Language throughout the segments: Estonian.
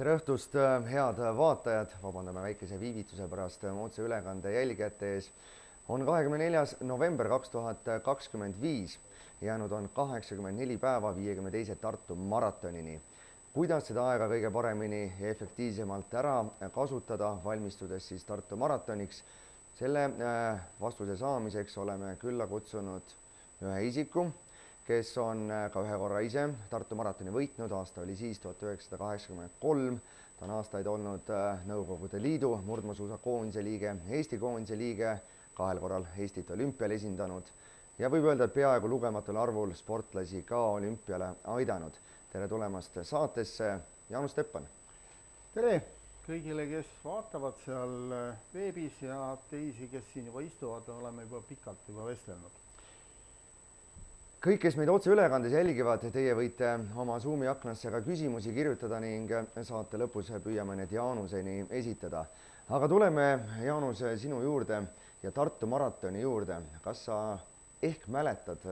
Tere õhtust, head vaatajad, vabandame väikese viivituse pärast otseülekande jälgijate ees. On 24. november 2025, jäänud on 84 päeva 52. Tartu maratonini. Kuidas seda aega kõige paremini ja efektiivsemalt ära kasutada, valmistudes siis Tartu maratoniks? Selle vastuse saamiseks oleme külla kutsunud ühe isiku, kes on ka ühe korra ise Tartu maratoni võitnud, aasta oli siis 1983. Ta on aastaid olnud Nõukogude Liidu murdmaasuusakoondise liige, Eesti koondise liige, 2 korral Eestit olümpial esindanud ja võib öelda, et peaaegu lugematul arvul sportlasi ka olümpiale aidanud. Tere tulemast saatesse, Jaanus Teppan. Tere kõigile, kes vaatavad seal veebis ja teisi, kes siin juba istuvad, oleme juba pikalt vestelnud. Kõik, kes meid otseülekandes jälgivad, teie võite oma Zoomi aknasse ka küsimusi kirjutada ning saate lõpus püüame need Jaanuseni esitada. Aga tuleme, Jaanus, sinu juurde ja Tartu maratoni juurde. Kas sa ehk mäletad,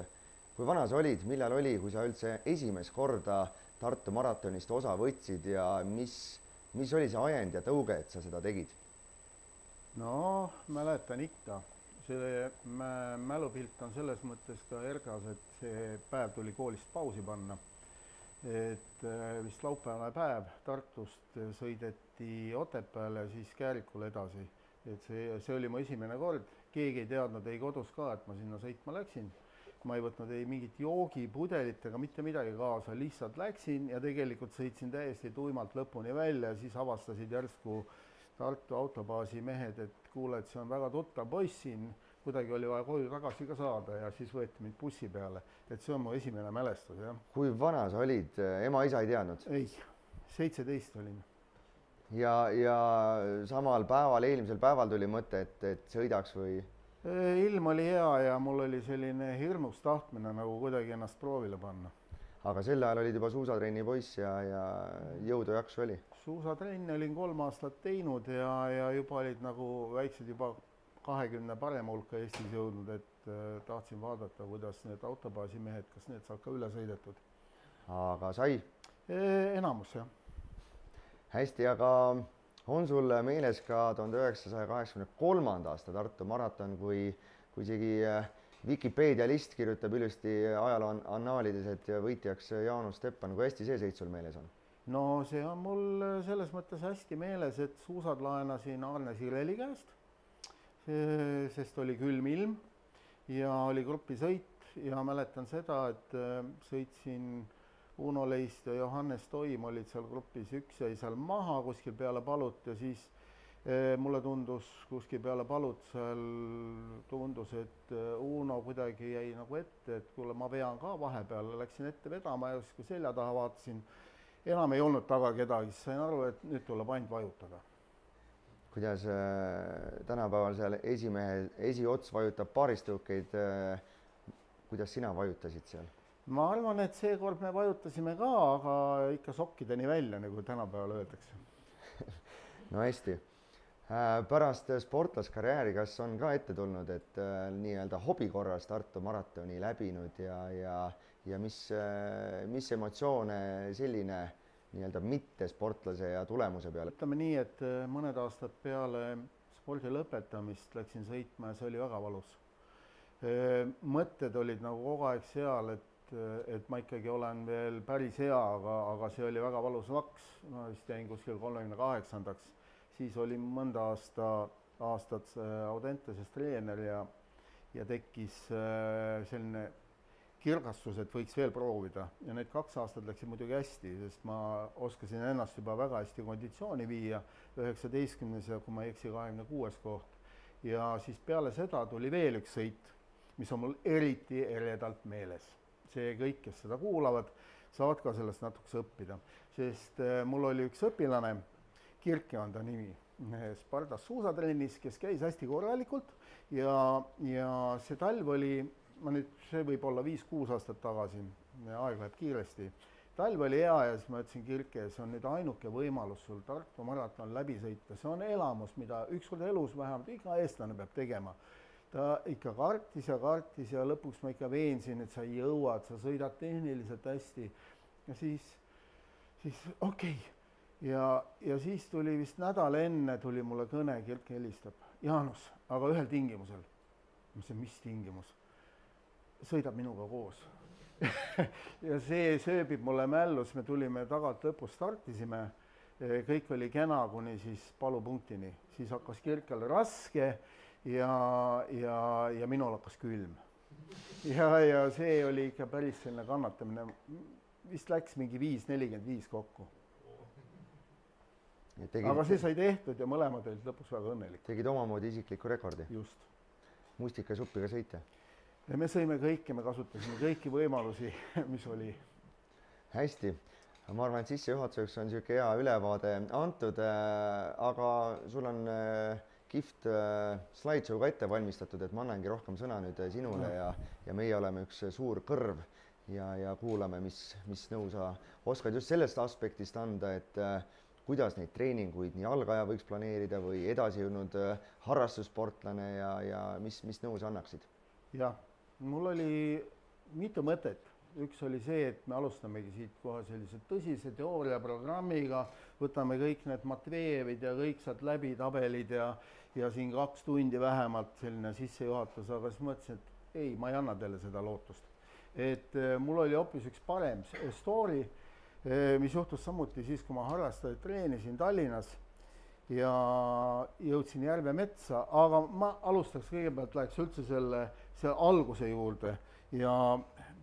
kui vana sa olid, millal oli, kui sa üldse esimest korda Tartu maratonist osa võtsid ja mis oli see ajend ja tõuge, et sa seda tegid? No, mäletan ikka. See mälupilt on selles mõttes ka ergas, et see päev tuli koolist pausi panna. Et vist laupäevane päev Tartust sõideti Otepääle ja siis Käärikule edasi. Et see oli mu esimene kord. Keegi ei teadnud, ei kodus ka, et ma sinna sõitma läksin. Ma ei võtnud ei mingit joogipudelit ega mitte midagi kaasa, lihtsalt läksin ja tegelikult sõitsin täiesti tuimalt lõpuni välja ja siis avastasid järsku Tartu autobaasi mehed, et kuule, et see on väga tuttav poiss siin, kuidagi oli vaja koju tagasi ka saada ja siis võeti mind bussi peale. Et see on mu esimene mälestus, jah. Kui vana sa olid? Ema, isa ei teadnud? Ei, 17 olin. Ja samal päeval, eelmisel päeval tuli mõte, et sõidaks või? Ilm oli hea ja mul oli selline hirmus tahtmine nagu kuidagi ennast proovile panna. Aga sel ajal olid juba suusatrenni poiss ja jõudu jaksu oli? Suusatrenni olin 3 aastat teinud ja juba olid nagu väiksed juba 20 parema hulka Eestis jõudnud, et tahtsin vaadata, kuidas need autobaasi mehed, kas need saab ka üle sõidetud. Aga sai? Enamus, jah. Hästi, aga on sul meeles ka 1983. aasta Tartu maraton, kui isegi Wikipedia list kirjutab ilusti ajaloo annaalides, et võitjaks Jaanus Teppan. Kui hästi see sõit sul meeles on? No see on mul selles mõttes hästi meeles, et suusad laenasin Arne Sireli käest, sest oli külm ilm ja oli grupisõit ja mäletan seda, et sõitsin Uno Leist ja Johannes Toim olid seal grupis, üks jäi seal maha kuskil peale Palut ja siis mulle tundus kuskil peale Palut seal tundus, et Uno kuidagi jäi nagu ette, et kuule, ma vean ka vahepeal, läksin ette vedama ja kui selja taha vaatasin, enam ei olnud taga kedagi, siis sain aru, et nüüd tuleb ainult vajutada. Kuidas tänapäeval seal esiots vajutab paaristõukeid, kuidas sina vajutasid seal? Ma arvan, et seekord me vajutasime ka, aga ikka sokkideni välja, nagu tänapäeval öeldakse. No hästi. Pärast sportlaskarjääri, kas on ka ette tulnud, et nii-öelda hobikorras Tartu maratoni läbinud ja mis emotsioone selline nii-öelda mitte sportlase ja tulemuse peale? Ütleme nii, et mõned aastad peale spordi lõpetamist läksin sõitma ja see oli väga valus. Mõtted olid nagu kogu aeg seal, et ma ikkagi olen veel päris hea, aga see oli väga valus vaks. Ma vist jäin kuskil 38-ndaks. Siis oli mõnda aastat Audenteses treener ja tekkis selline kirgastus, et võiks veel proovida. Ja need 2 aastat läksid muidugi hästi, sest ma oskasin ennast juba väga hästi konditsiooni viia 19. ja kui ma ei eksi 26. koht. Ja siis peale seda tuli veel üks sõit, mis on mul eriti eredalt meeles. See kõik, kes seda kuulavad, saavad ka sellest natukese õppida, sest mul oli üks õpilane, Kirki on ta nimi, Spartas suusatrennis, kes käis hästi korralikult ja see talv oli, see võib olla 5-6 aastat tagasi, aeg läheb kiiresti. Talv oli hea ja siis ma ütlesin Kirke, see on nüüd ainuke võimalus sul Tartu maraton läbi sõita. See on elamus, mida ükskord elus vähemalt iga eestlane peab tegema. Ta ikka kartis ja lõpuks ma ikka veensin, et sa jõuad, sa sõidad tehniliselt hästi ja siis okei. ja siis tuli vist nädal enne tuli mulle kõne, Kirke helistab. Jaanus, aga ühel tingimusel. Ma ütlesin, mis tingimus? Sõidab minuga koos. ja see sööbib mulle mällus, me tulime tagant lõpus, startisime, kõik oli kena kuni siis palupunktini, siis hakkas Kirkele raske ja minul hakkas külm. Ja see oli ikka päris selline kannatamine, vist läks mingi 5:45 kokku. Aga see sai tehtud ja mõlemad olid lõpus väga õnnelik. Tegid omamoodi isikliku rekordi? Just. Mustikasuppiga sõite? Ja me sõime kõike, me kasutasime kõiki võimalusi, mis oli. Hästi. Ma arvan, et sissejuhatuseks on niisugune hea ülevaade antud, aga sul on kihvt slideshow ka ette valmistatud, et ma annangi rohkem sõna nüüd sinule ja meie oleme üks suur kõrv ja kuulame, mis nõu sa oskad just sellest aspektist anda, et kuidas neid treeninguid nii algaja võiks planeerida või edasi jõudnud harrastussportlane ja mis nõu sa annaksid? Jah, mul oli mitu mõtet. Üks oli see, et me alustamegi siit kohe sellise tõsise teooriaprogrammiga, võtame kõik need Matvejevid ja kõik saad läbi tabelid ja siin 2 tundi vähemalt selline sissejuhatus, aga siis mõtlesin, et ei, ma ei anna teile seda lootust. Et mul oli hoopis üks parem story, mis juhtus samuti siis, kui ma harrastajaid treenisin Tallinnas ja jõudsin Järvemetsa, aga ma alustaks kõigepealt, läheks üldse selle alguse juurde ja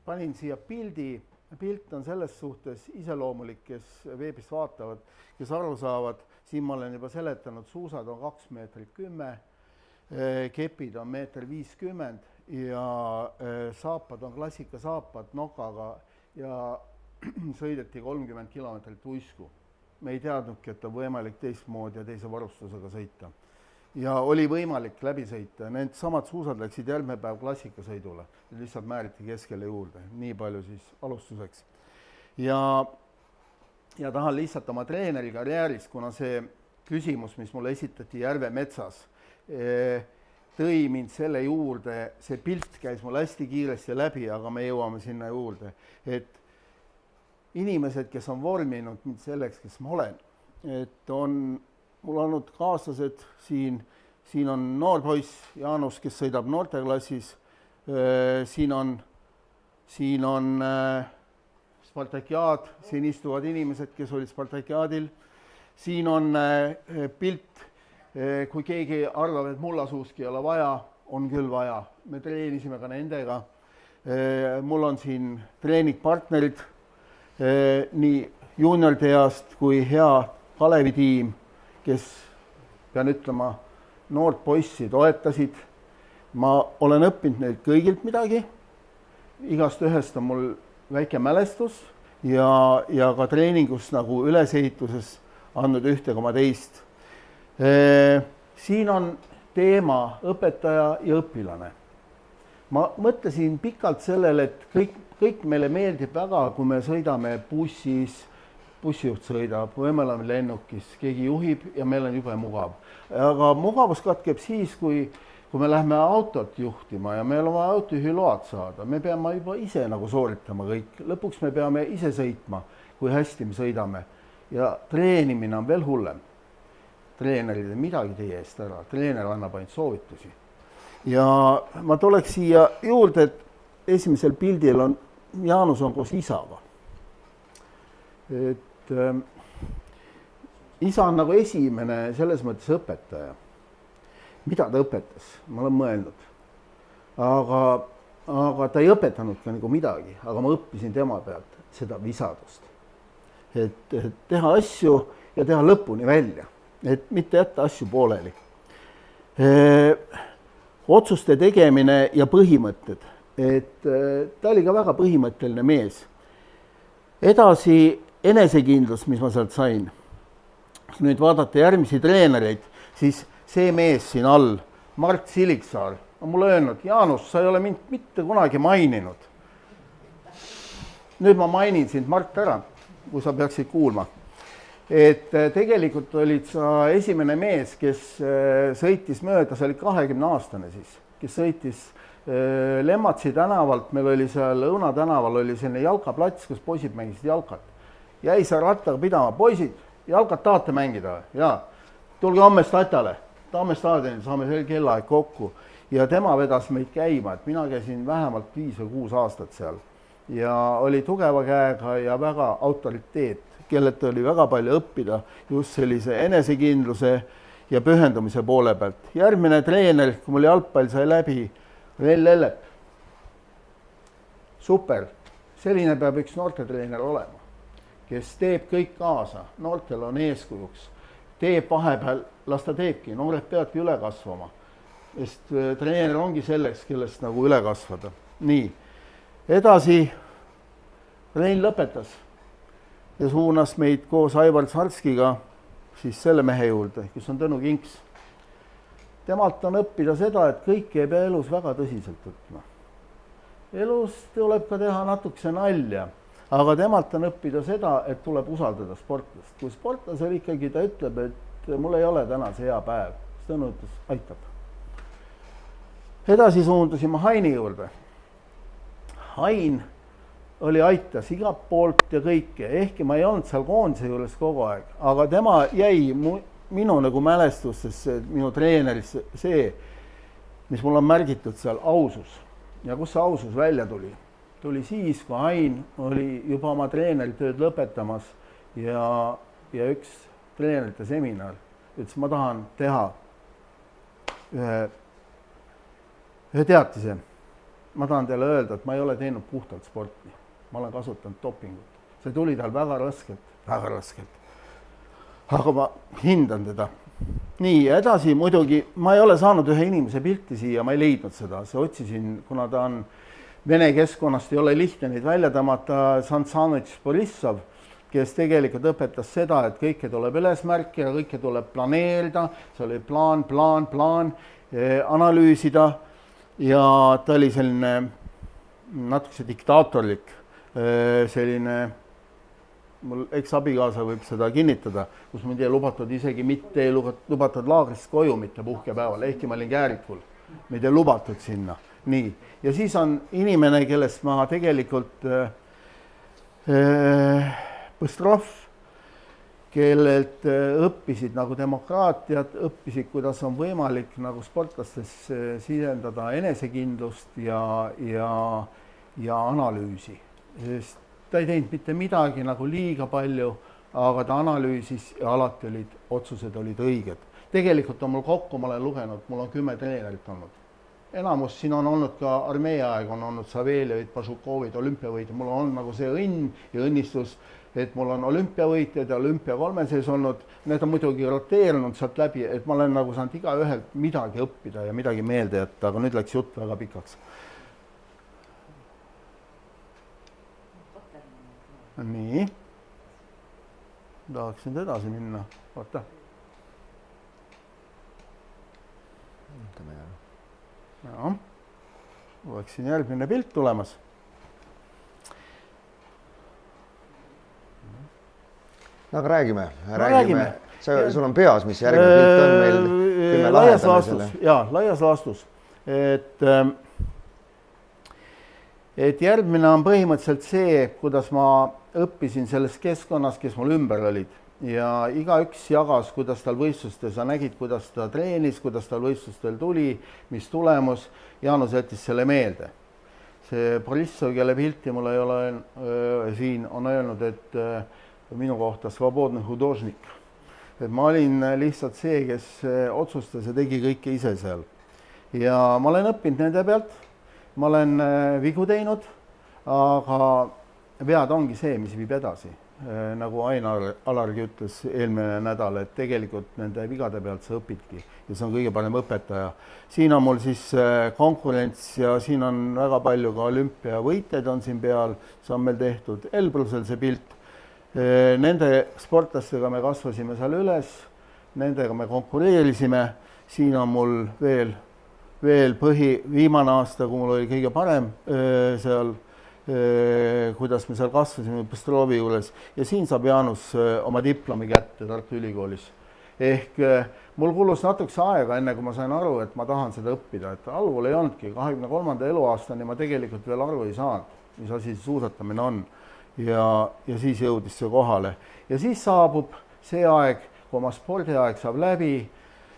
panin siia pildi. Pilt on selles suhtes iseloomulik, kes veebist vaatavad, kes aru saavad. Siin ma olen juba seletanud, suusad on 2,10 meetrit, kepid on 1,50 meetrit ja saapad on klassikasaapad nokaga ja sõideti 30 kilomeetrit uisku. Me ei teadnudki, et on võimalik teistmoodi ja teise varustusega sõita. Ja oli võimalik läbi sõita. Need samad suusad läksid järgmine päev klassikasõidule. Lihtsalt määriti keskele juurde. Nii palju siis alustuseks. Ja tahan lihtsalt oma treeneri karjääris, kuna see küsimus, mis mulle esitati Järvemetsas, tõi mind selle juurde, see pilt käis mul hästi kiiresti läbi, aga me jõuame sinna juurde, et inimesed, kes on vorminud mind selleks, kes ma olen, et mul on olnud kaaslased siin on noor poiss Jaanus, kes sõidab noorteklassis, siin on Spartakiaad, siin istuvad inimesed, kes olid Spartakiaadil, siin on pilt, kui keegi arvab, et mullasuuski ei ole vaja, on küll vaja, me treenisime ka nendega, mul on siin treeningpartnerid, nii juuniorite east kui hea Kalevi tiim, kes, pean ütlema, noort poissi toetasid. Ma olen õppinud neilt kõigilt midagi. Igast ühest on mul väike mälestus ja ka treeningus nagu ülesehituses andnud 1,2. Siin on teema õpetaja ja õpilane. Ma mõtlesin pikalt sellele, et kõik meile meeldib väga, kui me sõidame bussijuht sõidab või me oleme lennukis, keegi juhib ja meil on jube mugav. Aga mugavus katkeb siis, kui me läheme autot juhtima ja meil on vaja autojuhiload saada. Me peame juba ise nagu sooritama kõik. Lõpuks me peame ise sõitma, kui hästi me sõidame. Ja treenimine on veel hullem. Treenerid ei midagi teie eest ära. Treener annab ainult soovitusi. Ja ma tuleks siia juurde, et esimesel pildil on Jaanus on koos isaga. Et isa on nagu esimene selles mõttes õpetaja. Mida ta õpetas? Ma olen mõelnud. Aga ta ei õpetanud ka nagu midagi, aga ma õppisin tema pealt seda visadust. Et teha asju ja teha lõpuni välja, et mitte jätta asju pooleli. Otsuste tegemine ja põhimõtted, et ta oli ka väga põhimõtteline mees. Edasi enesekindlus, mis ma sealt sain. Nüüd vaadata järgmisi treenereid, siis see mees siin all, Mart Siliksaar, on mulle öelnud, Jaanus, sa ei ole mind mitte kunagi maininud. Nüüd ma mainin sind, Mart, ära, kui sa peaksid kuulma. Et tegelikult olid sa esimene mees, kes sõitis mööda, see oli 20-aastane siis, kes sõitis Lemmatsi tänavalt, meil oli seal Õuna tänaval oli selline jalkaplats, kus poisid mängisid jalkat. Jäi sa rattaga pidama, poisid, jalkat tahate mängida? Jaa, tulge homme Statjale, Tamme staadionil saame sel kellaaeg kokku ja tema vedas meid käima, et mina käisin vähemalt 5 või 6 aastat seal ja oli tugeva käega ja väga autoriteet, kellelt oli väga palju õppida just sellise enesekindluse ja pühendumise poole pealt. Järgmine treener, kui mul jalgpall sai läbi, Rein Lellep. Super, selline peab üks noortetreener olema, kes teeb kõik kaasa, noortel on eeskujuks, teeb vahepeal, las ta teebki, noored peavadki üle kasvama, sest treener ongi selleks, kellest nagu üle kasvada. Nii, edasi Rein lõpetas ja suunas meid koos Aivar Sarskiga siis selle mehe juurde, kes on Tõnu Kinks. Temalt on õppida seda, et kõike ei pea elus väga tõsiselt võtma. Elus tuleb ka teha natukese nalja, aga temalt on õppida seda, et tuleb usaldada sportlast. Kui sportlasel ikkagi ta ütleb, et mul ei ole täna see hea päev, siis Tõnu ütles, aitab. Edasi suundusime Haini juurde. Hain oli aitas igalt poolt ja kõike, ehkki ma ei olnud seal koondise juures kogu aeg, aga tema jäi minu nagu mälestustesse, minu treeneris see, mis mul on märgitud seal, ausus. Ja kus see ausus välja tuli? Tuli siis, kui Hain oli juba oma treeneritööd lõpetamas ja üks treenerite seminar ütles, ma tahan teha ühe teatise. Ma tahan teile öelda, et ma ei ole teinud puhtalt sporti. Ma olen kasutanud dopingut. See tuli tal väga raskelt. Aga ma hindan teda. Nii, edasi muidugi, ma ei ole saanud ühe inimese pilti siia, ma ei leidnud seda. See otsisin, kuna ta on Vene keskkonnast, ei ole lihtne neid välja tõmmata, Sansanitš Borissov, kes tegelikult õpetas seda, et kõike tuleb üles märkida, kõike tuleb planeerida, see oli plaan, analüüsida ja ta oli selline natukese diktaatorlik, selline, mul eks-abikaasa võib seda kinnitada, kus mind ei lubatud isegi mitte ei lubatud laagrist koju mitte puhkepäeval, ehkki ma olin Käärikul, meid ei lubatud sinna. Nii, ja siis on inimene, kellest ma tegelikult Põstrov, kellelt õppisid nagu demokraatiat, õppisid, kuidas on võimalik nagu sportlastes sisendada enesekindlust ja analüüsi. Sest ta ei teinud mitte midagi nagu liiga palju, aga ta analüüsis ja alati otsused olid õiged. Tegelikult on mul kokku, ma olen lugenud, mul on 10 treenerit olnud. Enamus siin on olnud ka armee aeg, on olnud Saveljevid, Pašukovid, olümpiavõitjad, mul on nagu see õnn ja õnnistus, et mul on olümpiavõitjad ja olümpiakolme sees olnud, need on muidugi roteerunud sealt läbi, et ma olen nagu saanud iga ühelt midagi õppida ja midagi meelde jätta, aga nüüd läks jutt väga pikaks. Nii, tahaks nüüd edasi minna, oota. Ja, oleks siin järgmine pilt tulemas. No aga räägime. Sul on peas, mis järgmine pilt on meil laias laastus, jaa, laias laastus. Et järgmine on põhimõtteliselt see, kuidas ma õppisin selles keskkonnas, kes mul ümber olid. Ja igaüks jagas, kuidas tal võistlustel, sa nägid, kuidas ta treenis, kuidas tal võistlustel tuli, mis tulemus. Jaanus jättis selle meelde. See Borissov, kelle pilti mul ei ole siin, on öelnud, et minu kohta svobodne hudožnik. Et ma olin lihtsalt see, kes otsustas ja tegi kõike ise seal. Ja ma olen õppinud nende pealt, ma olen vigu teinud, aga vead ongi see, mis viib edasi. Nagu Ainar Alargi ütles eelmine nädal, et tegelikult nende vigade pealt sa õpidki ja see on kõige parem õpetaja. Siin on mul siis konkurents ja siin on väga palju ka olümpiavõitjaid on siin peal, see on meil tehtud Elbrusel see pilt. Nende sportlastega me kasvasime seal üles, nendega me konkureerisime, siin on mul veel viimane aasta, kui mul oli kõige parem seal, kuidas me seal kasvasime Põstrovi juures ja siin saab Jaanus oma diplomi kätte Tartu Ülikoolis. Ehk mul kulus natukese aega, enne kui ma sain aru, et ma tahan seda õppida, et algul ei olnudki, 23. eluaastani ma tegelikult veel aru ei saanud, mis asi suusatamine on ja siis jõudis see kohale. Ja siis saabub see aeg, kui oma spordiaeg saab läbi,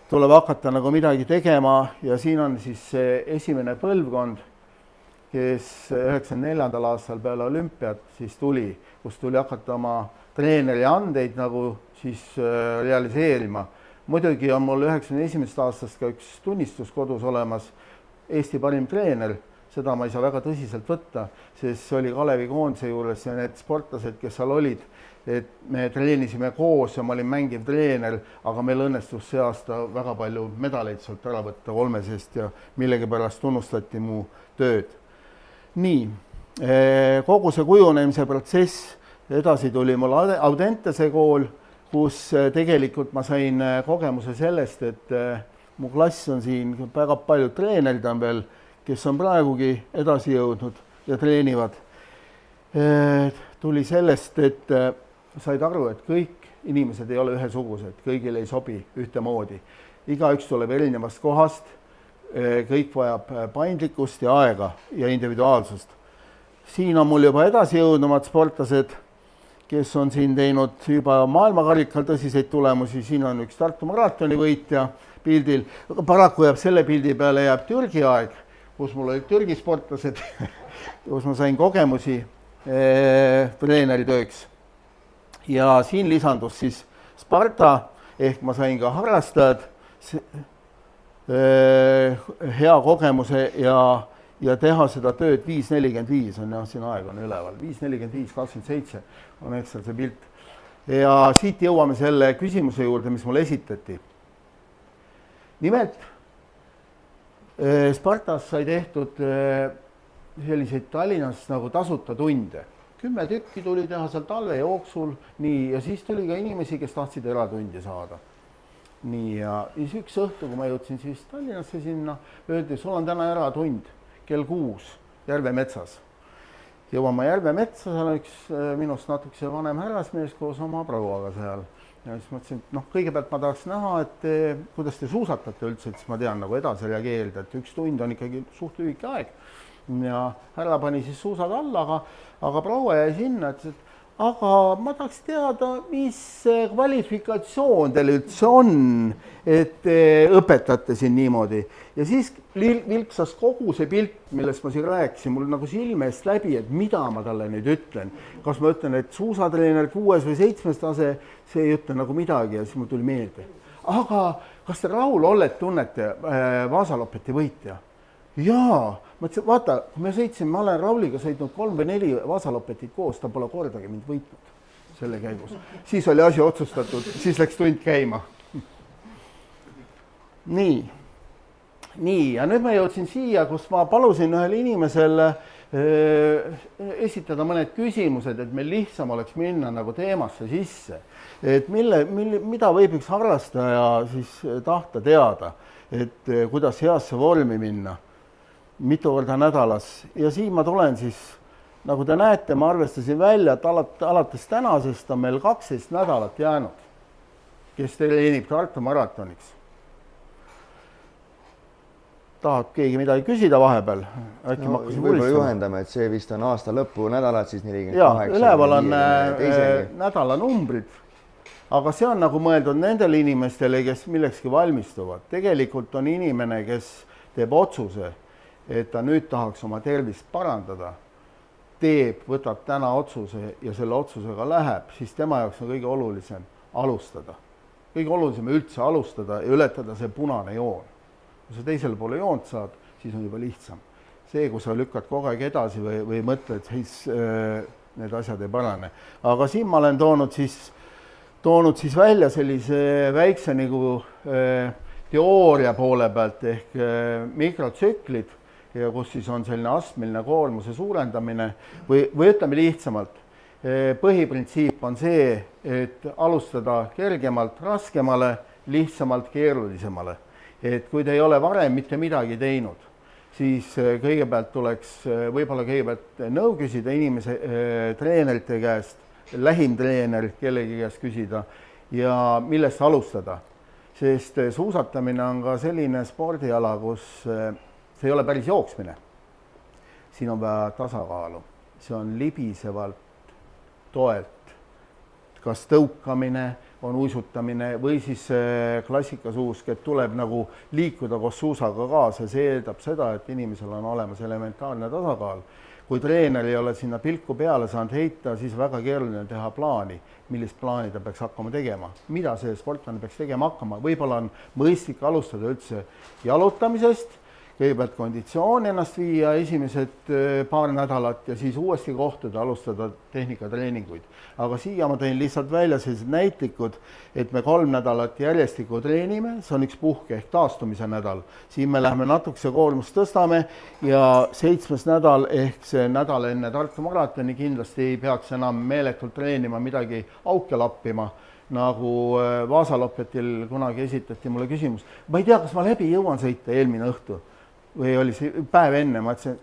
tuleb hakata nagu midagi tegema ja siin on siis see esimene põlvkond, kes 94. aastal peale olümpiat siis tuli, kus tuli hakata oma treeneri andeid nagu siis realiseerima. Muidugi on mul 91. aastast ka üks tunnistus kodus olemas, Eesti parim treener, seda ma ei saa väga tõsiselt võtta, sest see oli Kalevi koondise juures ja need sportlased, kes seal olid, et me treenisime koos ja ma olin mängiv treener, aga meil õnnestus see aasta väga palju medaleid sealt ära võtta 3 seest ja millegipärast tunnustati mu tööd. Nii, kogu see kujunemise protsess, edasi tuli mul Audentese kool, kus tegelikult ma sain kogemuse sellest, et mu klass on siin väga paljud treenerid on veel, kes on praegugi edasi jõudnud ja treenivad. Tuli sellest, et said aru, et kõik inimesed ei ole ühesugused, kõigil ei sobi ühtemoodi. Igaüks tuleb erinevast kohast, kõik vajab paindlikkust ja aega ja individuaalsust. Siin on mul juba edasi jõudnumad sportlased, kes on siin teinud juba maailmakarikal tõsiseid tulemusi. Siin on üks Tartu maratoni võitja pildil. Paraku jääb selle pildi peale jääb Türgi aeg, kus mul olid Türgi sportlased, kus ma sain kogemusi treeneritööks. Ja siin lisandus siis Sparta, ehk ma sain ka harrastajad hea kogemuse ja teha seda tööd 5.45 on jah, siin aeg on üleval, 5.45.27 on ekstra see pilt. Ja siit jõuame selle küsimuse juurde, mis mulle esitati. Nimelt, Spartas sai tehtud selliseid Tallinnas nagu tasuta tunde. 10 tükki tuli teha seal talve jooksul, nii, ja siis tuli ka inimesi, kes tahtsid eratundi saada. Nii, ja siis üks õhtu, kui ma jõudsin siis Tallinnasse sinna, öeldi, sul on täna eratund kell 6 Järve metsas. Jõuame Järve metsa, seal on üks minust natukese vanem härrasmees koos oma prouaga seal. Ja siis mõtlesin, et kõigepealt ma tahaks näha, et kuidas te suusatate üldse, et siis ma tean nagu edasi reageerida, et 1 tund on ikkagi suht lühike aeg. Ja härra pani siis suusad alla, aga proua jäi sinna, et aga ma tahaks teada, mis kvalifikatsioon teil üldse on, et õpetate siin niimoodi. Ja siis vilksas kogu see pilt, millest ma siin rääkisin, mul nagu silme eest läbi, et mida ma talle nüüd ütlen. Kas ma ütlen, et suusatreener 6. või 7. tase, see ei ütle nagu midagi ja siis mul tuli meelde. Aga kas te Raul Ollet tunnete, Vasalopeti võitja? Jaa, mõtlesin, vaata, kui me sõitsime, ma olen Rauliga sõitnud 3 või 4 Vasalopetit koos, ta pole kordagi mind võitnud selle käigus. Siis oli asi otsustatud, siis läks tund käima. Nii, ja nüüd ma jõudsin siia, kus ma palusin ühel inimesel esitada mõned küsimused, et meil lihtsam oleks minna nagu teemasse sisse. Et mida võib üks harrastaja siis tahta teada, et kuidas heasse vormi minna. Mitu korda nädalas ja siin ma tulen siis, nagu te näete, ma arvestasin välja, et alates tänasest on meil 12 nädalat jäänud, kes treenib Tartu maratoniks. Tahab keegi midagi küsida vahepeal? Äkki ma hakkasin võib-olla juhendame, et see vist on aasta lõpu nädalad, siis 48. Jaa, üleval on nädala numbrid, aga see on nagu mõeldud nendele inimestele, kes millekski valmistuvad. Tegelikult on inimene, kes teeb otsuse, et ta nüüd tahaks oma tervist parandada, võtab täna otsuse ja selle otsusega läheb, siis tema jaoks on kõige olulisem alustada. Kõige olulisem üldse alustada ja ületada see punane joon. Kui sa teisele poole joont saad, siis on juba lihtsam. See, kui sa lükkad kogu aeg edasi või mõtled, siis need asjad ei parane. Aga siin ma olen toonud siis välja sellise väikse nagu teooria poole pealt ehk mikrotsüklid, ja kus siis on selline astmeline koormuse suurendamine või ütleme lihtsamalt. Põhiprintsiip on see, et alustada kergemalt raskemale, lihtsamalt keerulisemale. Et kui te ei ole varem mitte midagi teinud, siis kõigepealt tuleks võib-olla kõigepealt nõu küsida inimese treenerite käest, lähim treener kellegi käest küsida ja millest alustada. Sest suusatamine on ka selline spordiala, kus see ei ole päris jooksmine. Siin on vaja tasakaalu. See on libisevalt toelt kas tõukamine, on uisutamine või siis klassikasuusk, et tuleb nagu liikuda koos suusaga kaasa, see eeldab seda, et inimesel on olemas elementaarne tasakaal. Kui treener ei ole sinna pilku peale saanud heita, siis väga keeruline teha plaani, millist plaani ta peaks hakkama tegema. Mida see sportlane peaks tegema hakkama? Võib-olla on mõistlik alustada üldse jalutamisest, kõigepealt konditsioon ennast viia esimesed paar nädalat ja siis uuesti kohtuda, alustada tehnikatreeninguid. Aga siia ma tõin lihtsalt välja sellised näitlikud, et me 3 nädalat järjestikku treenime, see on üks puhke ehk taastumise nädal. Siin me läheme natukese koormust tõstame ja 7. nädal ehk see nädal enne Tartu maratoni kindlasti ei peaks enam meeletult treenima, midagi auke lappima. Nagu Vaasalopetil kunagi esitati mulle küsimus, ma ei tea, kas ma läbi jõuan sõita eelmine õhtu või oli see päev enne, ma ütlesin,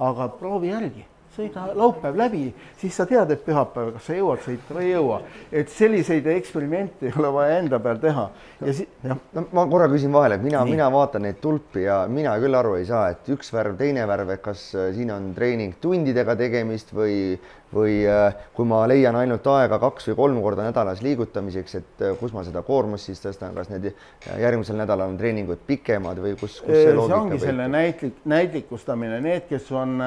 aga proovi järgi, sõida laupäev läbi, siis sa tead, et pühapäev, kas sa jõuad sõita või ei jõua. Et selliseid eksperimente ei ole vaja enda peal teha. Ja no, ma korra küsin vahele, et mina vaatan neid tulpi ja mina küll aru ei saa, et üks värv, teine värv, et kas siin on treening tundidega tegemist või kui ma leian ainult aega 2 või 3 korda nädalas liigutamiseks, et kus ma seda koormust siis tõstan, kas need järgmisel nädalal on treeningud pikemad või kus see loogika? See ongi selle näitlikustamine. Need, kes on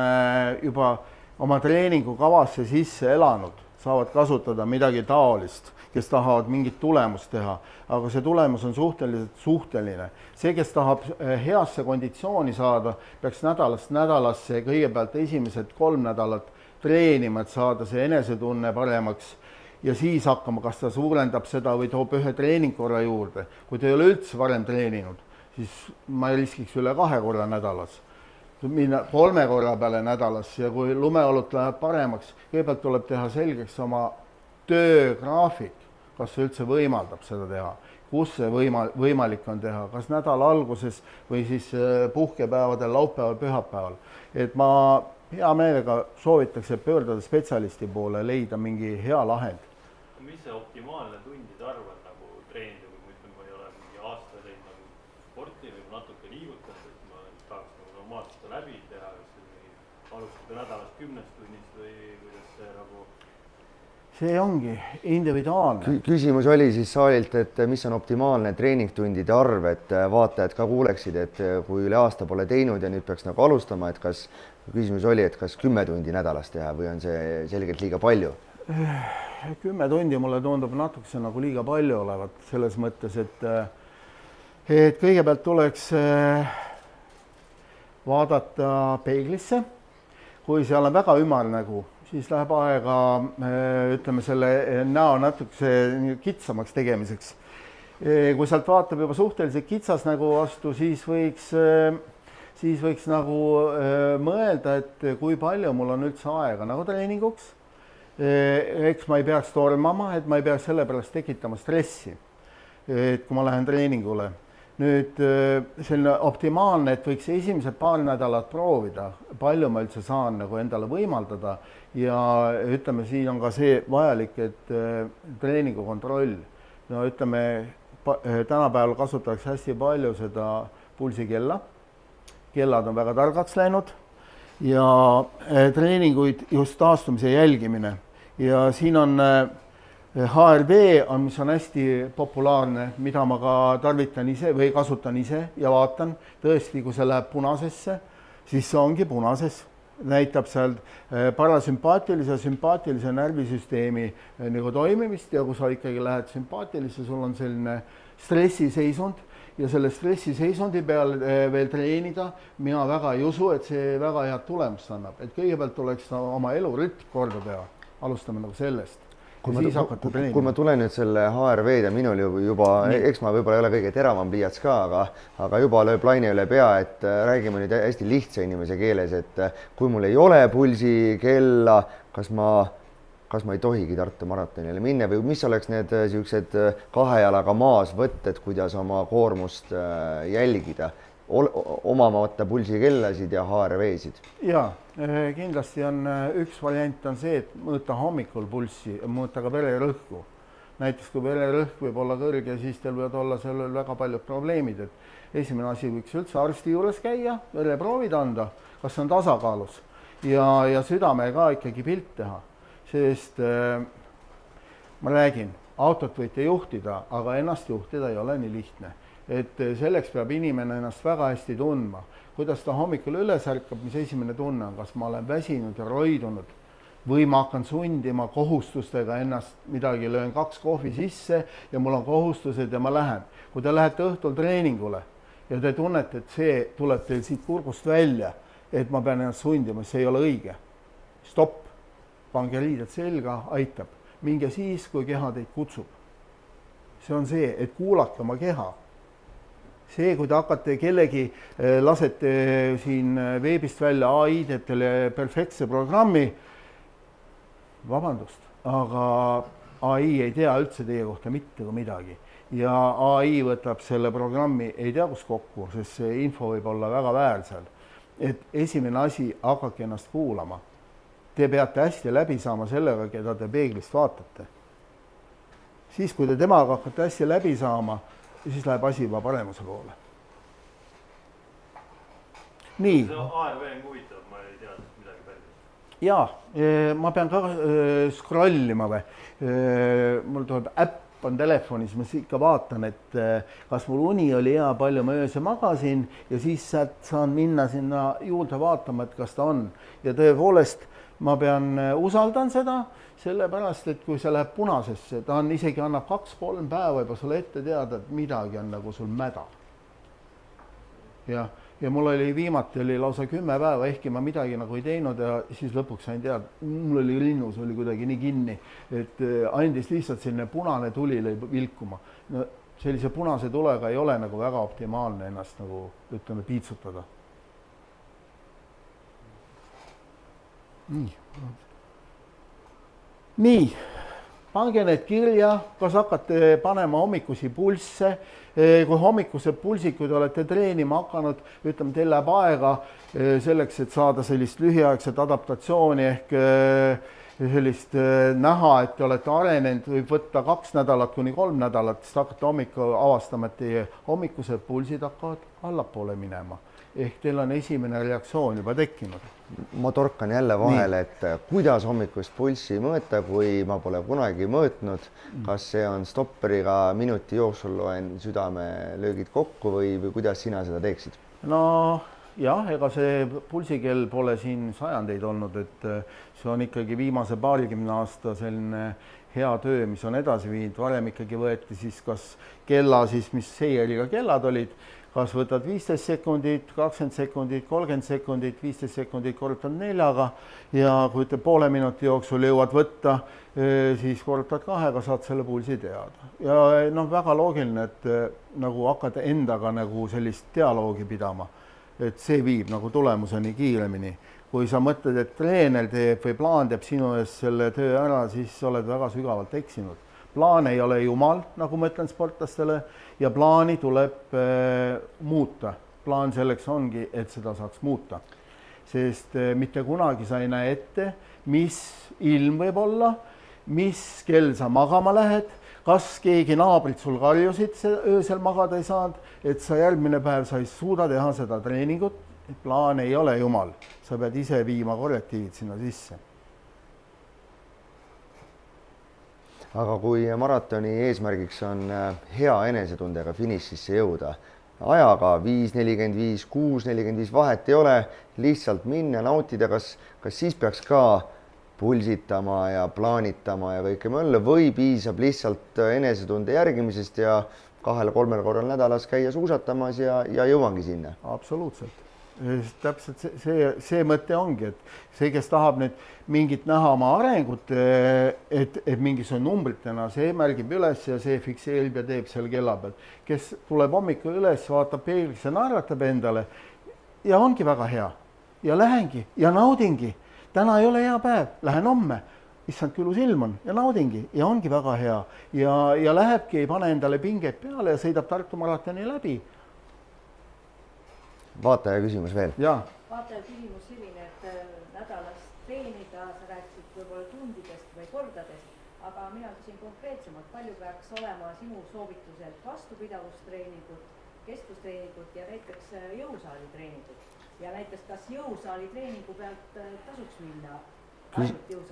juba oma treeningukavasse sisse elanud, saavad kasutada midagi taolist, kes tahavad mingit tulemust teha, aga see tulemus on suhteline. See, kes tahab heasse konditsiooni saada, peaks nädalast nädalasse kõigepealt esimesed 3 nädalat treenima, et saada see enesetunne paremaks ja siis hakkama, kas ta suurendab seda või toob ühe treeningkorra juurde. Kui ta ei ole üldse varem treeninud, siis ma riskiks üle 2 korra nädalas, minna 3 korra peale nädalas ja kui lumeolud läheb paremaks, kõigepealt tuleb teha selgeks oma töögraafik, kas see üldse võimaldab seda teha, kus see võimalik on teha, kas nädala alguses või siis puhkepäevadel, laupäeval, pühapäeval. Et ma hea meelega soovitakse pöördada spetsialisti poole, leida mingi hea lahend. Mis see optimaalne tundide arv on nagu treenida, kui ma ütlen, ma ei ole mingi aasta teinud nagu sporti või natuke liigutanud, et ma tahaks nagu normaalselt läbi teha, alustada nädalas 10 tunnist või kuidas see nagu... See ongi individuaalne. Küsimus oli siis saalilt, et mis on optimaalne treeningtundide arv, et vaatajad ka kuuleksid, et kui üle aasta pole teinud ja nüüd peaks nagu alustama, et kas küsimus oli, et kas 10 tundi nädalas teha või on see selgelt liiga palju? 10 tundi mulle tundub natukese nagu liiga palju olevat selles mõttes, et kõigepealt tuleks vaadata peeglisse, kui seal on väga ümar nägu, siis läheb aega, ütleme, selle näo natukese kitsamaks tegemiseks. Kui sealt vaatab juba suhteliselt kitsas nägu vastu, siis võiks nagu mõelda, et kui palju mul on üldse aega nagu treeninguks. Eks ma ei peaks tormama, et ma ei peaks selle pärast tekitama stressi, et kui ma lähen treeningule. Nüüd selline optimaalne, et võiks esimesed paar nädalat proovida, palju ma üldse saan nagu endale võimaldada ja ütleme, siin on ka see vajalik, et treeningu kontroll. No ütleme, tänapäeval kasutatakse hästi palju seda pulsikella. Kellad on väga targaks läinud ja treeninguid just taastumise jälgimine. Ja siin on HRV, mis on hästi populaarne, mida ma ka tarvitan ise või kasutan ise ja vaatan. Tõesti, kui see läheb punasesse, siis see ongi punases. Näitab seal parasümpaatilise ja sümpaatilise närvisüsteemi nagu toimimist ja kui sa ikkagi lähed sümpaatilisse, sul on selline stressiseisund ja selle stressiseisundi peal veel treenida, mina väga ei usu, et see väga head tulemust annab. Et kõigepealt tuleks oma elurütm korda teha. Alustame nagu sellest. Kui ma tulen nüüd selle HRV-d ja minul juba, eks ma võib-olla ei ole kõige teravam pliiats ka, aga juba lööb laine üle pea, et räägime nüüd hästi lihtsa inimese keeles, et kui mul ei ole pulsikella, kas ma ei tohigi Tartu maratonile minna või mis oleks need siuksed 2 jalaga maas võtted, kuidas oma koormust jälgida, omamata pulsikellasid ja HRV-sid? Jaa, kindlasti on üks variant on see, et mõõta hommikul pulssi, mõõta ka vererõhku. Näiteks kui vererõhk võib olla kõrge, siis teil võivad olla sellel väga paljud probleemid. Et esimene asi võiks üldse arsti juures käia, vereproovid anda, kas on tasakaalus ja südame ka ikkagi pilt teha. Sest ma räägin, autot võite juhtida, aga ennast juhtida ei ole nii lihtne. Et selleks peab inimene ennast väga hästi tundma. Kuidas ta hommikul üles ärkab, mis esimene tunne on, kas ma olen väsinud ja roidunud või ma hakkan sundima kohustustega ennast midagi, löön 2 kohvi sisse ja mul on kohustused ja ma lähen. Kui te lähete õhtul treeningule ja te tunnete, et see tuleb teil siit kurgust välja, et ma pean ennast sundima, see ei ole õige. Stopp, pange riided selga, aitab. Minge siis, kui keha teid kutsub. See on see, et kuulake oma keha. See, kui te hakkate kellegi, lasete siin veebist välja AI, teeb teile perfektse programmi, vabandust, aga AI ei tea üldse teie kohta mitte midagi. Ja AI võtab selle programmi ei tea kus kokku, sest see info võib olla väga väär seal. Et esimene asi, hakake ennast kuulama. Te peate hästi läbi saama sellega, keda te peeglist vaatate. Siis, kui te temaga hakkate hästi läbi saama, siis läheb asi juba paremuse poole. Nii. See ARV on huvitav, ma ei tea midagi päris. Jaa, ma pean ka scrollima või. Mul tuleb äpp on telefonis, ma ikka vaatan, et kas mul uni oli hea, palju ma ööse magasin ja siis saan minna sinna juurde vaatama, et kas ta on. Ja tõepoolest, ma pean usaldan seda, sellepärast, et kui see läheb punasesse, ta on isegi annab 2-3 päeva juba sulle ette teada, et midagi on nagu sul mäda. Ja mul oli viimati oli lausa 10 päeva, ehkki ma midagi nagu ei teinud ja siis lõpuks sain teada, mul oli rinnus oli kuidagi nii kinni, et andis lihtsalt selline punane tuli lõi vilkuma. No, sellise punase tulega ei ole nagu väga optimaalne ennast nagu, ütleme, piitsutada. Nii, pange need kirja, kas hakkate panema hommikusi pulsse, kui hommikused pulsikud olete treenima hakanud, ütleme, teil läheb aega selleks, et saada sellist lühiaegset adaptatsiooni ehk sellist näha, et te olete arenenud, võib võtta 2 nädalat kuni 3 nädalat, siis hakkate hommikul avastama, et teie hommikused pulsid hakkavad allapoole minema. Ehk teil on esimene reaktsioon juba tekkinud. Ma torkan jälle vahele, et kuidas hommikust pulssi mõõta, kui ma pole kunagi mõõtnud, kas see on stopperiga minuti jooksul loen südamelöögid kokku või kuidas sina seda teeksid? No jah, ega see pulsikell pole siin sajandeid olnud, et see on ikkagi viimase 20 aasta selline hea töö, mis on edasi viinud. Varem ikkagi võeti siis kas kella, siis mis seieriga kellad olid, kas võtad 15 sekundit, 20 sekundit, 30 sekundit, 15 sekundit korrutad 4-ga ja kui te poole minuti jooksul jõuad võtta, siis korrutad 2-ga, saad selle pulsi teada. Ja noh, väga loogiline, et nagu hakkad endaga nagu sellist dialoogi pidama, et see viib nagu tulemuseni kiiremini. Kui sa mõtled, et treener teeb või plaan teeb sinu ees selle töö ära, siis oled väga sügavalt eksinud. Plaan ei ole jumal, nagu ma ütlen sportlastele, ja plaani tuleb muuta. Plaan selleks ongi, et seda saaks muuta. Sest mitte kunagi sa ei näe ette, mis ilm võib olla, mis kell sa magama lähed, kas keegi naabrid sul karjusid, öösel magada ei saanud, et sa järgmine päev sa ei suuda teha seda treeningut. Plaan ei ole jumal, sa pead ise viima korrektiivid sinna sisse. Aga kui maratoni eesmärgiks on hea enesetundega finišisse jõuda, ajaga 5.45, 6.45 vahet ei ole, lihtsalt minna, nautida, kas siis peaks ka pulsitama ja plaanitama ja kõike mõlle või piisab lihtsalt enesetunde järgimisest ja 2-3 korral nädalas käia suusatamas ja jõuangi sinna? Absoluutselt. Täpselt see mõte ongi, et see, kes tahab nüüd mingit näha oma arengut, et mingisugune numbritena, see märgib üles ja see fikseerib ja teeb seal kella peal. Kes tuleb hommikul üles, vaatab peeglisse, naeratab endale ja ongi väga hea. Ja lähengi ja naudingi. Täna ei ole hea päev, lähen homme. Issand, küllus ilm on ja naudingi ja ongi väga hea. Ja lähebki, ei pane endale pingeid peale ja sõidab Tartu maratoni läbi. Vaataja küsimus veel. Vaataja küsimus selline, et nädalas treenida, sa rääkisid võib-olla tundidest või kordadest, aga mina küsin konkreetsemalt, palju peaks olema sinu soovitused vastupidavustreenikud, kestvustreeningud ja näiteks jõusaali treeningud. Ja näiteks kas jõusaali treeningu pealt tasuks minna?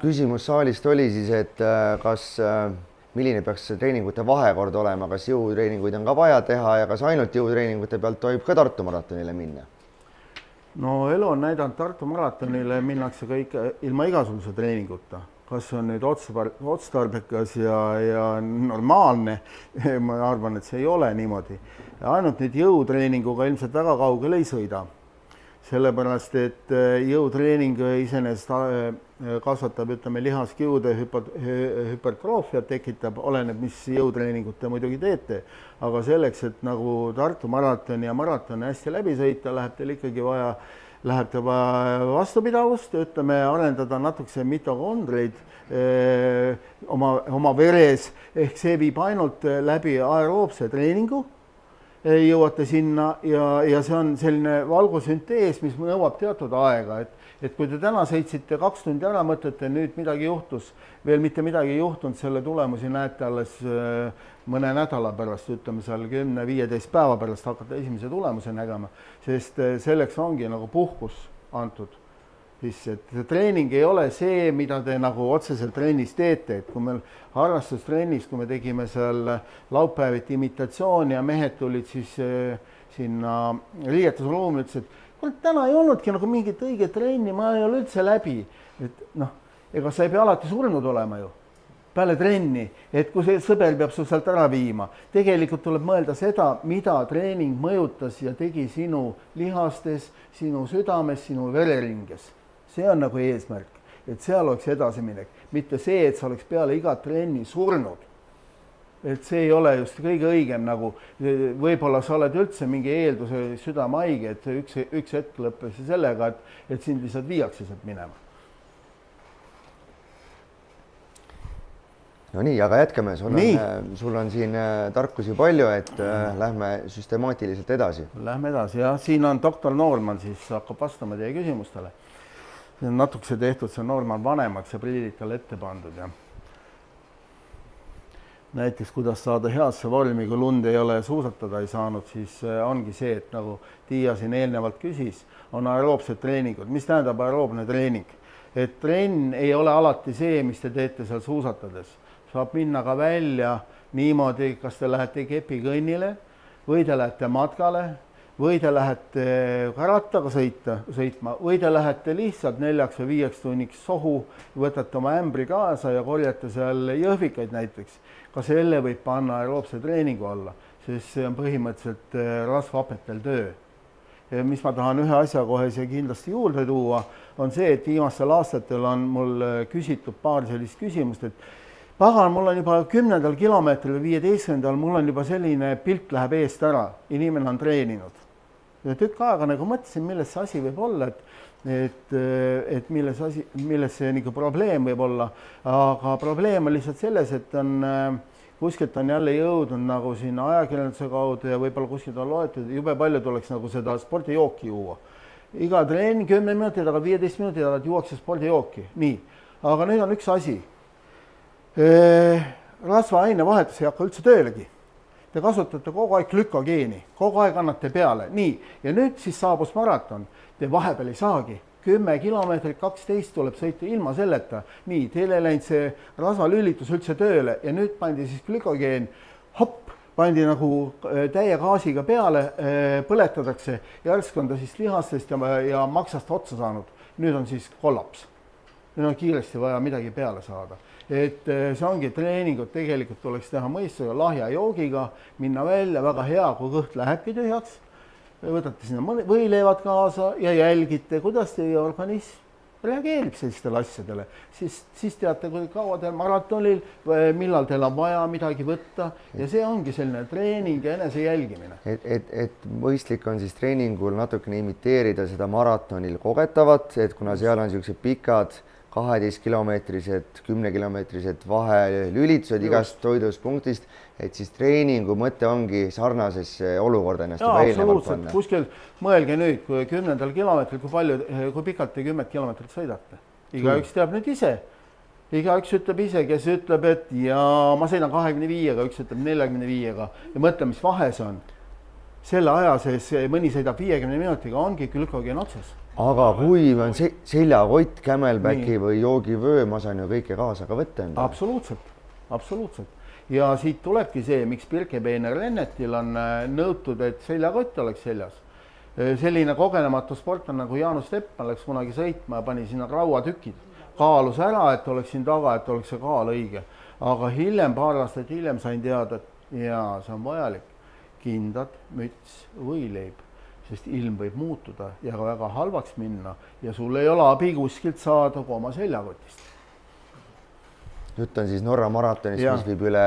Küsimus saalist oli siis, et kas milline peaks see treeningute vahekord olema, kas jõutreeninguid on ka vaja teha ja kas ainult jõutreeningute pealt tohib ka Tartu maratonile minna? No elu on näidanud, Tartu maratonile minnakse kõik ilma igasuguse treeninguta, kas on nüüd otstarbekas ja normaalne, ma arvan, et see ei ole niimoodi. Ainult nüüd jõutreeninguga ilmselt väga kaugele ei sõida, sellepärast et jõutreening iseenesest kasvatab, ütleme, lihaskiude hüpertroofiat tekitab, oleneb, mis jõutreeningut te muidugi teete, aga selleks, et nagu Tartu maraton ja maraton hästi läbi sõita, läheb teil ikkagi vaja vastupidavust, ütleme, arendada natukese mitokondreid oma veres, ehk see viib ainult läbi aeroobse treeningu, jõuate sinna ja see on selline valgusüntees, mis nõuab teatud aega, et kui te täna sõitsite 2 tundi ära, mõtlete, nüüd midagi juhtus, veel mitte midagi ei juhtunud, selle tulemusi näete alles mõne nädala pärast, ütleme seal 10-15 päeva pärast hakata esimese tulemuse nägema, sest selleks ongi nagu puhkus antud. Siis, et see treening ei ole see, mida te nagu otseselt trennis teete, et kui meil harrastustrennis, kui me tegime seal laupäeviti imitatsiooni ja mehed tulid siis sinna riietusruumi, ütles, et kuule, täna ei olnudki nagu mingit õiget trenni, ma ei ole üldse läbi. Et noh, ega sa ei pea alati surnud olema ju, peale trenni, et kui see sõber peab su sealt ära viima. Tegelikult tuleb mõelda seda, mida treening mõjutas ja tegi sinu lihastes, sinu südames, sinu vereringes. See on nagu eesmärk, et seal oleks edasiminek, mitte see, et sa oleks peale igat trenni surnud. Et see ei ole just kõige õigem, nagu võib-olla sa oled üldse mingi eelduse südamehaige, et üks hetk lõppes sellega, et sind lihtsalt viiakse sealt minema. No nii, aga jätkame, sul on siin tarkusi palju, et lähme süstemaatiliselt edasi. Lähme edasi, jah, siin on doktor Noorman, siis hakkab vastama teie küsimustele. See on natukese tehtud, see on Noorman vanemaks ja prillid talle ette pandud ja näiteks, kuidas saada heasse vormi, kui lund ei ole suusatada ei saanud, siis ongi see, et nagu Tiia siin eelnevalt küsis, on aeroobsed treeningud. Mis tähendab aeroobne treening? Et trenn ei ole alati see, mis te teete seal suusatades. Saab minna ka välja niimoodi, kas te lähete kepikõnnile või te lähete matkale või te lähete rattaga sõitma või te lähete lihtsalt 4 või 5 tunniks sohu, võtate oma ämbri kaasa ja korjate seal jõhvikaid näiteks. Ka selle võib panna aeroobse treeningu alla, sest see on põhimõtteliselt rasvhapetel töö. Mis ma tahan ühe asja kohe siia kindlasti juurde tuua, on see, et viimastel aastatel on mul küsitud paar sellist küsimust, et pagan, mul on juba 10. kilomeetril või 15. mul on juba selline pilt läheb eest ära, inimene on treeninud. Ja tükk aega nagu mõtlesin, milles see asi võib olla, et milles see nagu probleem võib olla, aga probleem on lihtsalt selles, et kuskilt on jälle jõudnud nagu siin ajakirjanduse kaudu ja võib-olla kuskilt on loetud, jube palju tuleks nagu seda spordijooki juua. Iga trenn 10 minutit, aga 15 minutit tagant juuakse spordijooki. Nii, aga nüüd on üks asi. Rasva ainevahetus ei hakka üldse töölegi. Te kasutate kogu aeg glükogeeni, kogu aeg annate peale. Nii, ja nüüd siis saabus maraton. Te vahepeal ei saagi. 10 kilomeetrit 12 tuleb sõita ilma selleta. Nii, teile ei läinud see rasvalülitus üldse tööle ja nüüd pandi siis glükogeen, hopp, pandi nagu täie gaasiga peale, põletatakse ja järsku on ta siis lihastest ja maksast otsa saanud. Nüüd on siis kollaps. Nüüd on kiiresti vaja midagi peale saada. Et see ongi treeningud, tegelikult tuleks teha mõistusega lahja joogiga, minna välja, väga hea, kui kõht lähebki tühjaks, võtate sinna võileivad kaasa ja jälgite, kuidas teie organism reageerib sellistele asjadele. Siis teate, kui kaua teil maratonil, millal teil on vaja midagi võtta ja see ongi selline treening ja enese jälgimine. Et mõistlik on siis treeningul natukene imiteerida seda maratonil kogetavat, et kuna seal on niisugused pikad 12-kilomeetrised, 10-kilomeetrised vahelülitused igast toiduspunktist, et siis treeningu mõte ongi sarnasesse olukorda ennast juba eelnevalt panna. Kuskil mõelge nüüd, kui 10. kilomeetril, kui pikalt te 10 kilomeetrit sõidate. Igaüks teab nüüd ise. Igaüks ütleb ise, kes ütleb, et ja ma sõidan 25-ga, üks ütleb 45-ga ja mõtle, mis vahe see on. Selle aja sees mõni sõidab 50 minutiga, ongi glükogeen otsas. Aga kui on seljakott, Camelbacki või joogivöö, ma saan ju kõike kaasa ka võtta enda. Absoluutselt. ja siit tulebki see, miks Birkebeiner Lennetil on nõutud, et seljakott oleks seljas. Selline kogenematu sportlane nagu Jaanus Teppmann läks kunagi sõitma ja pani sinna rauatükid. Kaalus ära, et oleks siin taga, et oleks see kaal õige. Aga hiljem, paar aastat hiljem sain teada, et jaa, see on vajalik. Kindad, müts, võileib, sest ilm võib muutuda ja ka väga halvaks minna ja sul ei ole abi kuskilt saada kui oma seljakotist. Jutt on siis Norra maratonist, mis viib üle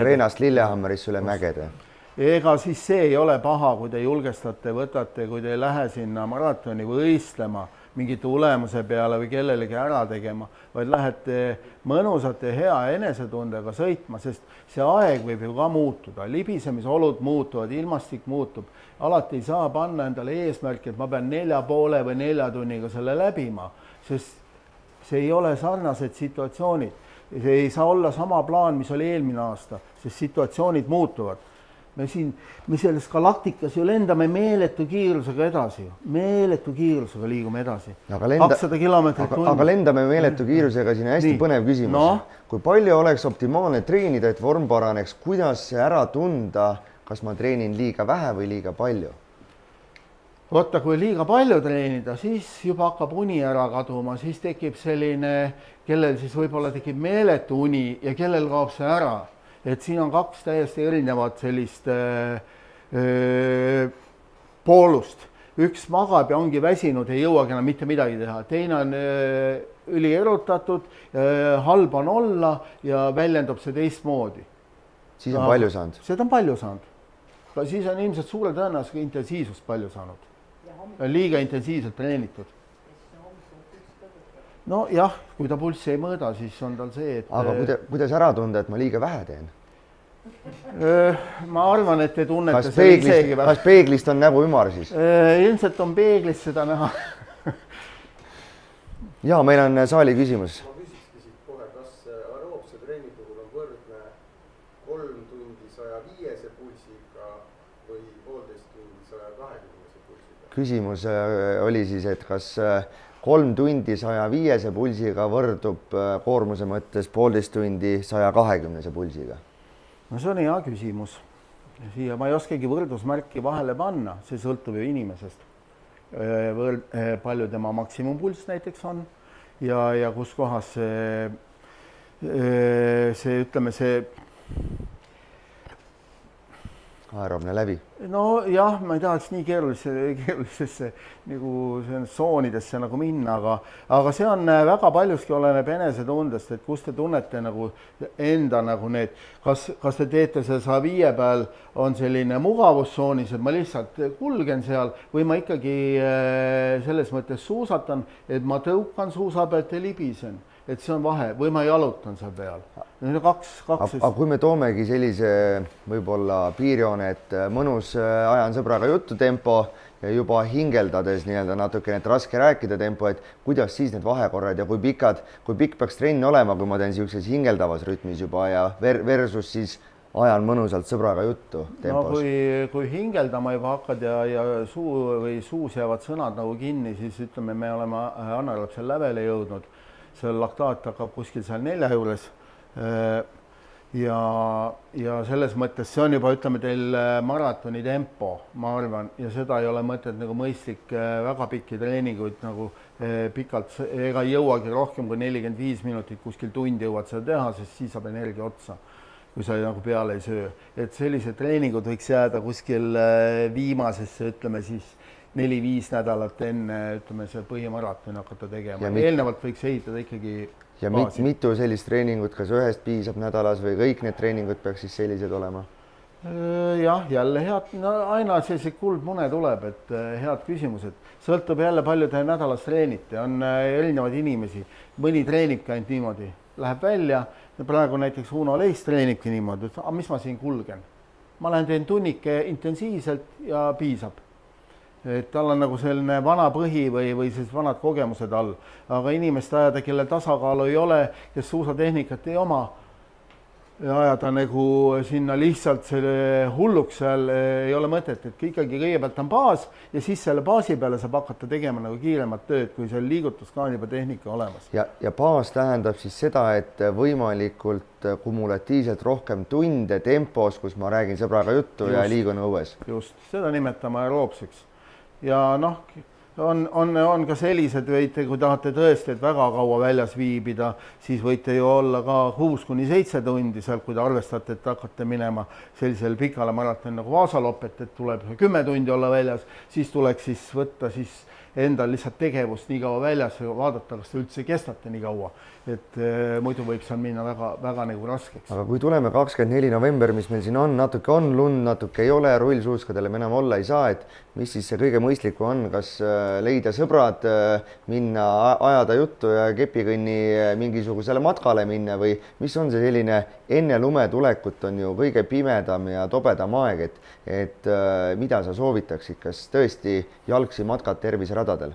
Reinast Lillehammerisse üle mägede. Ega siis see ei ole paha, kui te julgestate, võtate, kui te ei lähe sinna maratoni võistlema mingi tulemuse peale või kellelegi ära tegema, vaid lähete mõnusate hea enesetundega sõitma, sest see aeg võib ju ka muutuda, libisemisolud muutuvad, ilmastik muutub, alati ei saa panna endale eesmärki, et ma pean 4,5 või 4 tunniga selle läbima, sest see ei ole sarnased situatsioonid, see ei saa olla sama plaan, mis oli eelmine aasta, sest situatsioonid muutuvad. Me selles galaktikas ju lendame meeletu kiirusega edasi, meeletu kiirusega liigume edasi. 200 kilomeetrit tunnis. Aga lendame meeletu kiirusega, siin hästi põnev küsimus. No? Kui palju oleks optimaalne treenida, et vorm paraneks, kuidas see ära tunda, kas ma treenin liiga vähe või liiga palju? Võtta, kui liiga palju treenida, siis juba hakkab uni ära kaduma, siis tekib selline, kellel siis võib-olla tekib meeletu uni ja kellel kaob see ära. Et siin on 2 täiesti erinevat sellist poolust. Üks magab ja ongi väsinud, ei jõuagi enam mitte midagi teha. Teine on ülierutatud, halb on olla ja väljendab see teistmoodi. Siis on palju saanud? Seda on palju saanud. Siis on ilmselt suure tõenäosusega intensiivsust palju saanud. Liiga intensiivselt treenitud. No jah, kui ta pulssi ei mõõda, siis on tal see, et... Aga kuidas ära tunda, et ma liiga vähe teen? Ma arvan, et te tunnete kas peeglist on nägu ümar siis? Ilmselt on peeglist seda näha. Ja, meil on saali küsimus. Ma küsikski siit kohe, kas aeroobse treeni puhul on võrdne 3 tundi 105 pulsiga või 1,5 tundi 120 pulsiga? Küsimus oli siis, et kas 3 tundi 105 pulsiga võrdub koormuse mõttes 1,5 tundi 120 pulsiga? No see on hea küsimus. Siia ma ei oskagi võrdusmärki vahele panna, see sõltub ju inimesest. Palju tema maksimumpulss näiteks on ja kus kohas see ütleme, see aeroobne läbi. No jah, ma ei tahaks nii keerulisesse nagu soonidesse nagu minna, aga see on väga paljuski oleneb enesetundest, et kus te tunnete nagu enda nagu need, kas te teete see 105 peal on selline mugavussoonis, et ma lihtsalt kulgen seal või ma ikkagi selles mõttes suusatan, et ma tõukan suusa pealt ja libisen. Et see on vahe või ma jalutan seal peal. Aga kui me toomegi sellise võib-olla piirjoone, et mõnus ajan sõbraga juttu tempo ja juba hingeldades nii-öelda natukene, et raske rääkida tempo, et kuidas siis need vahekorrad ja kui pikk peaks trenn olema, kui ma teen niisuguses hingeldavas rütmis juba ja versus siis ajan mõnusalt sõbraga juttu tempos. No kui hingeldama juba hakkad ja suus jäävad sõnad nagu kinni, siis ütleme, me oleme annarlapsel lävele jõudnud. See laktaat hakkab kuskil seal 4 juures ja selles mõttes see on juba, ütleme, teil maratoni tempo, ma arvan, ja seda ei ole mõtet nagu mõistlik väga pikki treeninguid nagu pikalt, ega ei jõuagi rohkem kui 45 minutit kuskil tundi jõuad seda teha, sest siis saab energia otsa, kui sa nagu peale ei söö. Et sellised treeningud võiks jääda kuskil viimasesse, ütleme siis 4-5 nädalat enne, ütleme, see põhimaratoni hakata tegema. Eelnevalt võiks ehitada ikkagi ja mitu sellist treeningut, kas ühest piisab nädalas või kõik need treeningud peaks siis sellised olema? Jah, jälle head, aina sellised kuldmune tuleb, et head küsimused. Sõltub jälle palju te nädalas treenite, on erinevaid inimesi. Mõni treenibki ainult niimoodi, läheb välja, praegu näiteks Uno Leis treenibki niimoodi, et mis ma siin kulgen. Ma lähen teen tunnike intensiivselt ja piisab. Et tal on nagu selline vana põhi või siis vanad kogemused all, aga inimeste ajada, kelle tasakaalu ei ole, kes suusatehnikat ei oma, ajada nagu sinna lihtsalt selle hulluks seal ei ole mõtet, et ikkagi kõigepealt on baas ja siis selle baasi peale saab hakata tegema nagu kiiremat tööd, kui seal liigutuska on juba tehnika olemas. Ja baas tähendab siis seda, et võimalikult kumulatiivselt rohkem tunde tempos, kus ma räägin sõbraga juttu ja liigun õues. Just, seda nimetame aeroobseks. Ja noh, on ka sellised, võite, kui tahate tõesti, et väga kaua väljas viibida, siis võite ju olla ka 6-7 tundi sealt, kui te arvestate, et hakkate minema sellisele pikale maratoni nagu Vaasalopet, et tuleb 10 tundi olla väljas, siis tuleks siis võtta siis endal lihtsalt tegevust nii kaua väljas ja vaadata, kas te üldse kestate nii kaua, et muidu võib seal minna väga nagu raskeks. Aga kui tuleme 24. november, mis meil siin on, natuke on lund, natuke ei ole, rullsuuskadele me enam olla ei saa, et mis siis see kõige mõistlikum on, kas leida sõbrad, minna ajada juttu ja kepikõnni mingisugusele matkale minna või mis on see selline enne lumetulekut on ju kõige pimedam ja tobedam aeg, et mida sa soovitaksid, kas tõesti jalgsi matkad terviseradadel?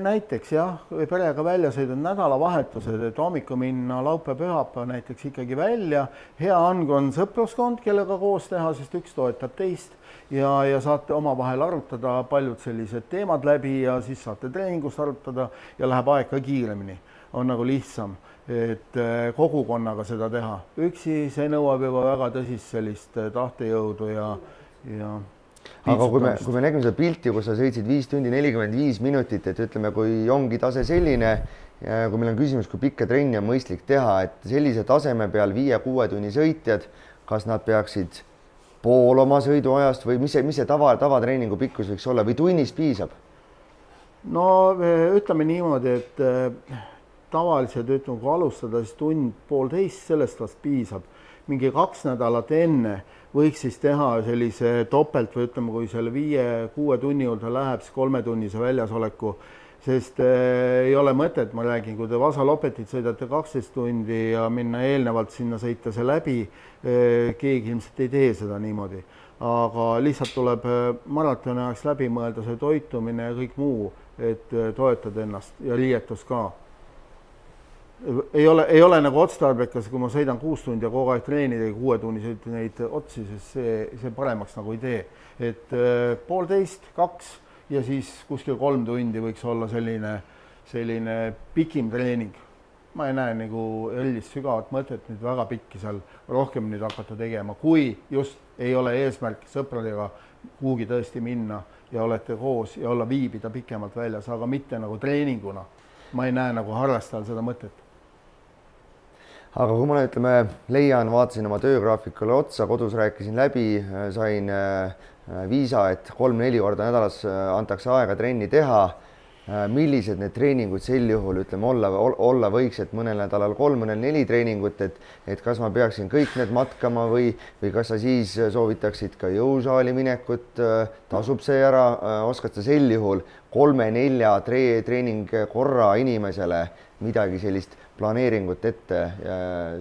Näiteks jah, perega väljasõidud nädalavahetused, et hommikul minna laupäev-pühapäev näiteks ikkagi välja. Hea on, kui on sõpruskond, kellega koos teha, sest üks toetab teist ja saate omavahel arutada paljud sellised teemad läbi ja siis saate treeningust arutada ja läheb aeg ka kiiremini. On nagu lihtsam, et kogukonnaga seda teha. Üksi see nõuab juba väga tõsist sellist tahtejõudu ja aga kui me nägime seda pilti, kus sa sõitsid 5 tundi 45 minutit, et ütleme, kui ongi tase selline, kui meil on küsimus, kui pikka trenni on mõistlik teha, et sellise taseme peal 5-6 tunni sõitjad, kas nad peaksid pool oma sõiduajast või mis see tavatreeningu pikkus võiks olla või tunnist piisab? No ütleme niimoodi, et tavaliselt ütleme, kui alustada, siis tund-poolteist, sellest vast piisab. Mingi 2 nädalat enne võiks siis teha sellise topelt või ütleme, kui selle 5-6 tunni juurde läheb, siis 3 tunnise väljasoleku, sest ei ole mõtet, ma räägin, kui te Vaasalopetid sõidate 12 tundi ja minna eelnevalt sinna sõita see läbi, keegi ilmselt ei tee seda niimoodi. Aga lihtsalt tuleb maratoni ajaks läbi mõelda see toitumine ja kõik muu, et toetada ennast ja riietus ka. Ei ole nagu otstarbekas, kui ma sõidan 6 tundi ja kogu aeg treenida ja 6 tunni sõita neid otsi, sest see paremaks nagu ei tee. Et 1,5-2 ja siis kuskil 3 tundi võiks olla selline pikim treening. Ma ei näe nagu erilist sügavat mõtet nüüd väga pikki seal rohkem nüüd hakata tegema, kui just ei ole eesmärk sõpradega kuhugi tõesti minna ja olete koos ja olla viibida pikemalt väljas, aga mitte nagu treeninguna. Ma ei näe nagu harrastajal seda mõtet. Aga kui ma ütleme, leian, vaatasin oma töögraafikule otsa, kodus rääkisin läbi, sain viisa, et 3-4 korda nädalas antakse aega trenni teha. Millised need treeningud sel juhul ütleme olla võiks, et mõnel nädalal 3, mõnel 4 treeningut, et kas ma peaksin kõik need matkama või kas sa siis soovitaksid ka jõusaali minekut, tasub see ära, oskad sa sel juhul 3-4 treening korra inimesele midagi sellist planeeringut ette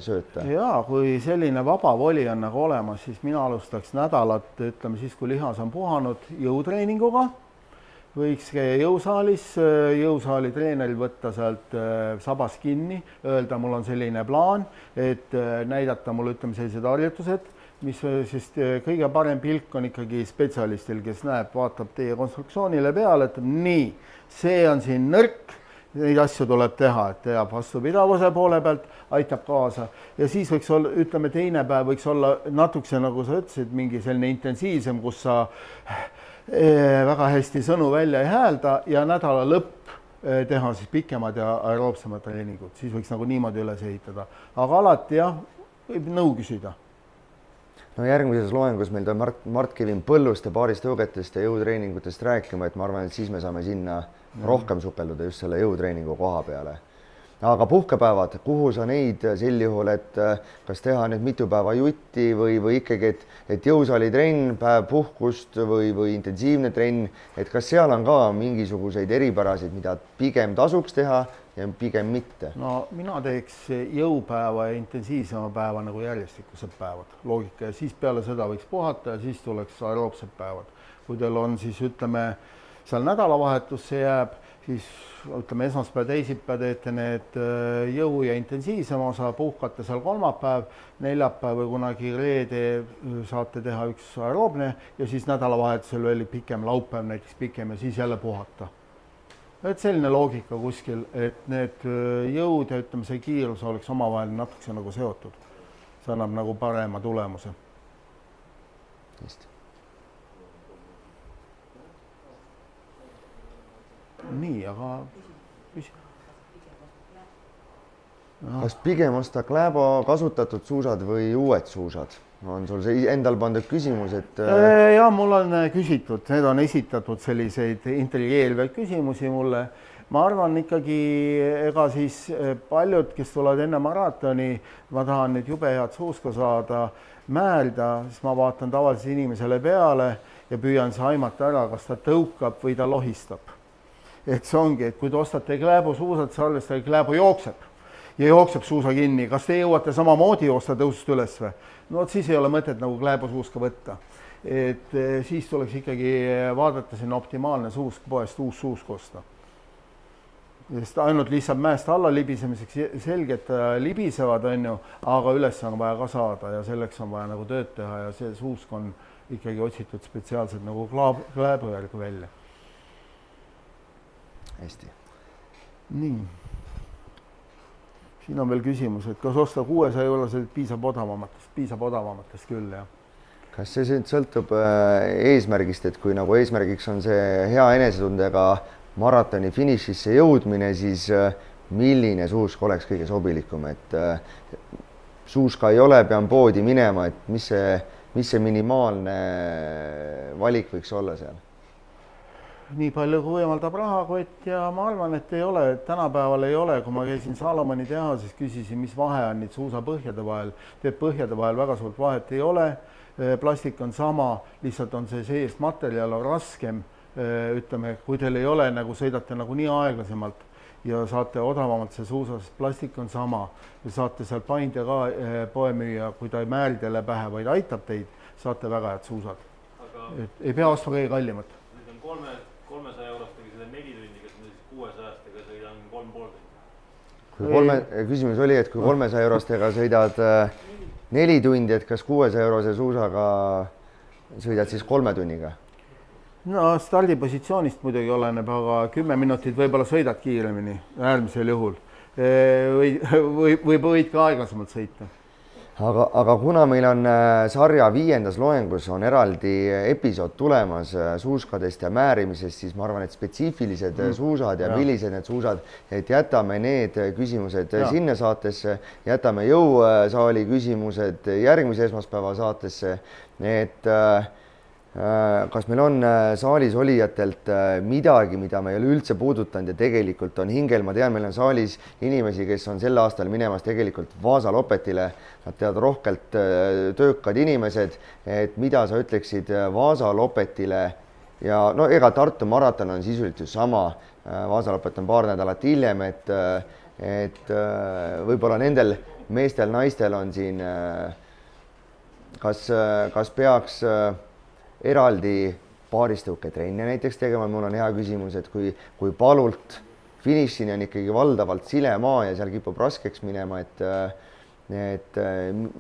sööta? Jaa, kui selline vaba voli on nagu olemas, siis mina alustaks nädalat, ütleme siis, kui lihas on puhanud jõutreeninguga. Võiks käia jõusaalis, jõusaali treeneril võtta sealt sabas kinni, öelda, mul on selline plaan, et näidata mulle, ütleme, sellised harjutused, mis siis kõige parem pilk on ikkagi spetsialistil, kes näeb, vaatab teie konstruktsioonile peale, et nii, see on siin nõrk, neid asju tuleb teha, et teab vastupidavuse poole pealt, aitab kaasa ja siis võiks olla, ütleme, teine päev võiks olla natukese, nagu sa ütlesid, mingi selline intensiivsem, kus sa väga hästi sõnu välja ei häälda ja nädala lõpp teha siis pikemad ja aeroobsemad treeningud, siis võiks nagu niimoodi üles ehitada. Aga alati jah, võib nõu küsida. No järgmises loengus meil tuleb Mart Kevin põllust ja baaristõugetest ja jõutreeningutest rääkima, et ma arvan, et siis me saame sinna rohkem supelduda just selle jõutreeningu koha peale. Aga puhkepäevad, kuhu sa neid sel juhul, et kas teha nüüd mitu päeva jutti või ikkagi, et jõusaali trenn, päev puhkust või intensiivne trenn, et kas seal on ka mingisuguseid eripärasid, mida pigem tasuks teha ja pigem mitte? No mina teeks jõupäeva ja intensiivsema päeva nagu järjestikused päevad, loogika, ja siis peale seda võiks puhata ja siis tuleks aeroobsed päevad. Kui teil on siis, ütleme, seal nädalavahetusse jääb, siis ütleme esmaspäev, teisipäev teete need jõu ja intensiivsema osa, puhkate seal kolmapäev, neljapäev või kunagi reede saate teha üks aeroobne ja siis nädalavahetusel veel pikem, laupäev näiteks pikem ja siis jälle puhata. Et selline loogika kuskil, et need jõud ja ütleme, see kiirus oleks omavahel natuke nagu seotud. See annab nagu parema tulemuse. Just. Nii, aga kas pigem osta Klæbo kasutatud suusad või uued suusad? On sul see endal pandud küsimus, et... Ja, mul on küsitud, need on esitatud selliseid intrigeerivaid küsimusi mulle. Ma arvan ikkagi, ega siis paljud, kes tulevad enne maratoni, ma tahan nüüd jube head suuska saada, määrida, siis ma vaatan tavalise inimesele peale ja püüan see aimata ära, kas ta tõukab või ta lohistab. Et see ongi, et kui te ostate Klæbo suusad, siis arvestage, Klæbo jookseb ja jookseb suusa kinni. Kas te jõuate samamoodi joosta tõusust üles või? No siis ei ole mõtet nagu Klæbo suuska võtta. Et siis tuleks ikkagi vaadata sinna optimaalne suusk poest uus suusk osta. Sest ainult lihtsalt mäest alla libisemiseks selge, et libisevad, on ju, aga üles on vaja ka saada ja selleks on vaja nagu tööd teha ja see suusk on ikkagi otsitud spetsiaalselt nagu Klæbo järgi välja. Hästi. Nii. Siin on veel küsimus, et kas osta 600 eurosed piisab odavamatest küll, jah. Kas see sõltub eesmärgist, et kui nagu eesmärgiks on see hea enesetundega maratoni finišisse jõudmine, siis milline suusk oleks kõige sobilikum, et suuska ei ole, pean poodi minema, et mis see minimaalne valik võiks olla seal? Nii palju kui võimaldab rahakott ja ma arvan, et ei ole, tänapäeval ei ole, kui ma käisin Salomoni tehases, küsisin, mis vahe on nüüd suusapõhjade vahel, teeb põhjade vahel väga suurt vahet ei ole, plastik on sama, lihtsalt on see seest materjal on raskem, ütleme, kui teil ei ole, nagu sõidate nagu nii aeglasemalt ja saate odavamalt see suusa, sest plastik on sama ja saate seal Painde ka poemüüa, kui ta ei määri teile pähe, vaid aitab teid, saate väga head suusad. Et ei pea ostma kõige kallimat. 300 eurostega sõidan 4 tundi, kas ma siis 600-stega sõidan 3,5 tundi? Küsimus oli, et kui 300 eurostega sõidad 4 tundi, et kas 600 eurose suusaga sõidad siis 3 tunniga? No stardipositsioonist muidugi oleneb, aga 10 minutit võib-olla sõidad kiiremini äärmisel juhul. Või võid ka aeglasemalt sõita. Aga kuna meil on sarja 5. loengus on eraldi episood tulemas suuskadest ja määrimisest, siis ma arvan, et spetsiifilised suusad ja millised need suusad, et jätame need küsimused sinna saatesse, jätame jõusaali küsimused järgmise esmaspäeva saatesse, et kas meil on saalis olijatelt midagi, mida me ei ole üldse puudutanud ja tegelikult on hingel, ma tean, meil on saalis inimesi, kes on sel aastal minemas tegelikult Vaasa Lopetile, nad teavad rohkelt töökad inimesed, et mida sa ütleksid Vaasa Lopetile ja no ega Tartu maraton on sisuliselt ju sama, Vaasa Lopet on paar nädalat hiljem, et võib-olla nendel meestel, naistel on siin, kas peaks eraldi paaristõuketrenne näiteks tegema, mul on hea küsimus, et kui palult finišini on ikkagi valdavalt silemaa ja seal kipub raskeks minema, et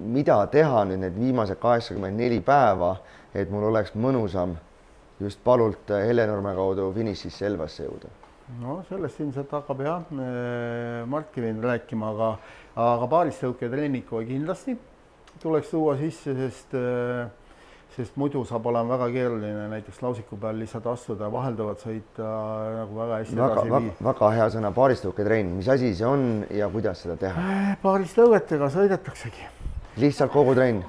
mida teha nüüd need viimased 84 päeva, et mul oleks mõnusam just palult Hellenurme kaudu finišisse Elvasse jõuda? No sellest ilmselt hakkab jah Martki võin rääkima, aga paaristõuketrenni kohe kindlasti tuleks tuua sisse, sest muidu saab olema väga keeruline näiteks lausiku peal lihtsalt astuda, vahelduvad sõita nagu väga hästi edasi. Väga hea sõna, paaristõuketrenn. Mis asi see on ja kuidas seda teha? Paaristõugetega sõidetaksegi. Lihtsalt kogu trenn?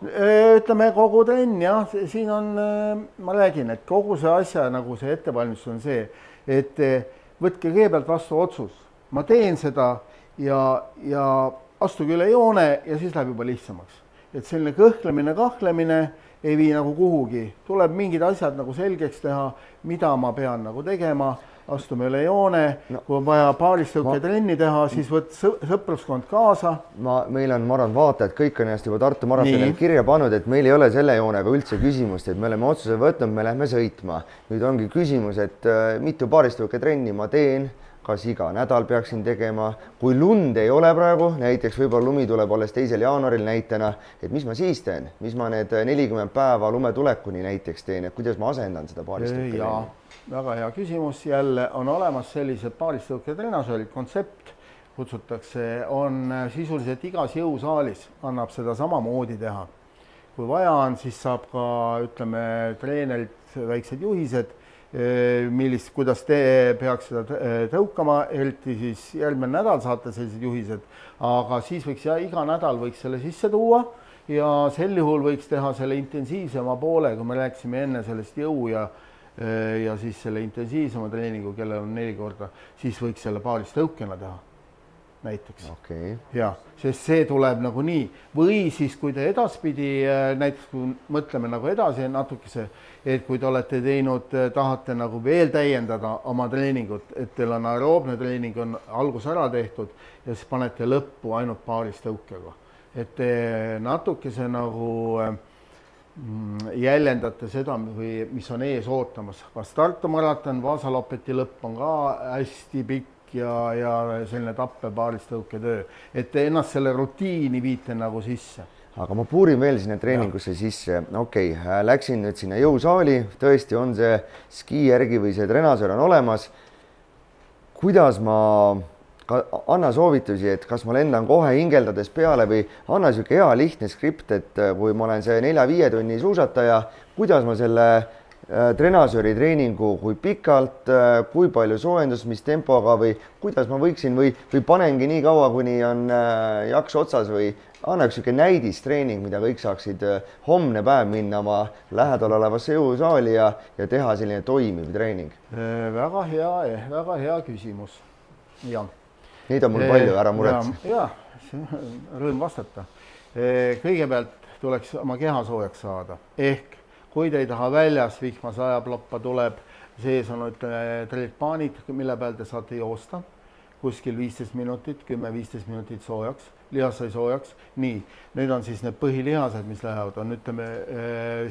Ütleme kogu trenn, jah. Siin on, ma räägin, et kogu see asja nagu see ettevalmistus on see, et võtke kõigepealt vastu otsus. Ma teen seda ja astuge üle joone ja siis läheb juba lihtsamaks. Et selline kõhklemine, ei vii nagu kuhugi, tuleb mingid asjad nagu selgeks teha, mida ma pean nagu tegema, astume üle joone no., kui on vaja paaristõuke trenni teha, siis võt sõpruskond kaasa. Meil on, ma arvan, vaatajad, kõik on ennast juba Tartu maratonil kirja pannud, et meil ei ole selle joonega üldse küsimust, et me oleme otsuse võtnud, me lähme sõitma. Nüüd ongi küsimus, et mitu paaristõuke trenni ma teen, kas iga nädal peaksin tegema, kui lund ei ole praegu, näiteks võib-olla lumi tuleb alles 2. jaanuaril näitena, et mis ma siis teen, mis ma need 40 päeva lumetulekuni näiteks teen, et kuidas ma asendan seda paaristõuke trenni? Väga hea küsimus, jälle on olemas sellised paaristõuke treenažerid, kontsept kutsutakse, on sisuliselt igas jõusaalis, annab seda samamoodi teha. Kui vaja on, siis saab ka, ütleme, treenerilt väiksed juhised, kuidas te peaks seda tõukama, eriti siis järgmine nädal saate sellised juhised, aga siis võiks iga nädal võiks selle sisse tuua ja sel juhul võiks teha selle intensiivsema poole, kui me rääkisime enne sellest jõu ja siis selle intensiivsema treeningu, kellel on 4 korda, siis võiks selle paaristõukena teha näiteks. Okay. Ja, sest see tuleb nagu nii. Või siis, kui te edaspidi, näiteks kui mõtleme nagu edasi natukese, et kui te olete teinud, tahate nagu veel täiendada oma treeningut, et teil on aeroobne treening on algus ära tehtud ja siis panete lõppu ainult paaristõukega. Et te natukese nagu jäljendate seda, mis on ees ootamas. Kas Tartu maraton, Vasalopeti lõpp on ka hästi pikk ja selline tappe paaristõuke töö, et te ennast selle rutiini viite nagu sisse. Aga ma puurin veel sinna treeningusse sisse. Okei, läksin nüüd sinna jõusaali, tõesti on see skijärgi või see trenasöör on olemas. Kuidas ma anna soovitusi, et kas ma lendan kohe hingeldades peale või anna siuke hea lihtne skript, et kui ma olen see 4-5 tunni suusataja, kuidas ma selle trenasööri treeningu, kui pikalt, kui palju soojendust, mis tempoga või kuidas ma võiksin või panengi nii kaua, kuni on jaks otsas või anna üks näidistreening, mida kõik saaksid homne päev minna oma lähedal olevasse jõusaali ja teha selline toimiv treening. Väga hea küsimus. Ja. Neid on mul palju, ära muretse. Ja, rõõm vastata. Kõigepealt tuleks oma keha soojaks saada ehk kui te ei taha väljas, vihma sajaploppa tuleb, sees on trilpaanid, mille peal te saate joosta, kuskil 15 minutit, 10-15 minutit soojaks, lihas sai soojaks. Nii, nüüd on siis need põhilihased, mis lähevad, on ütleme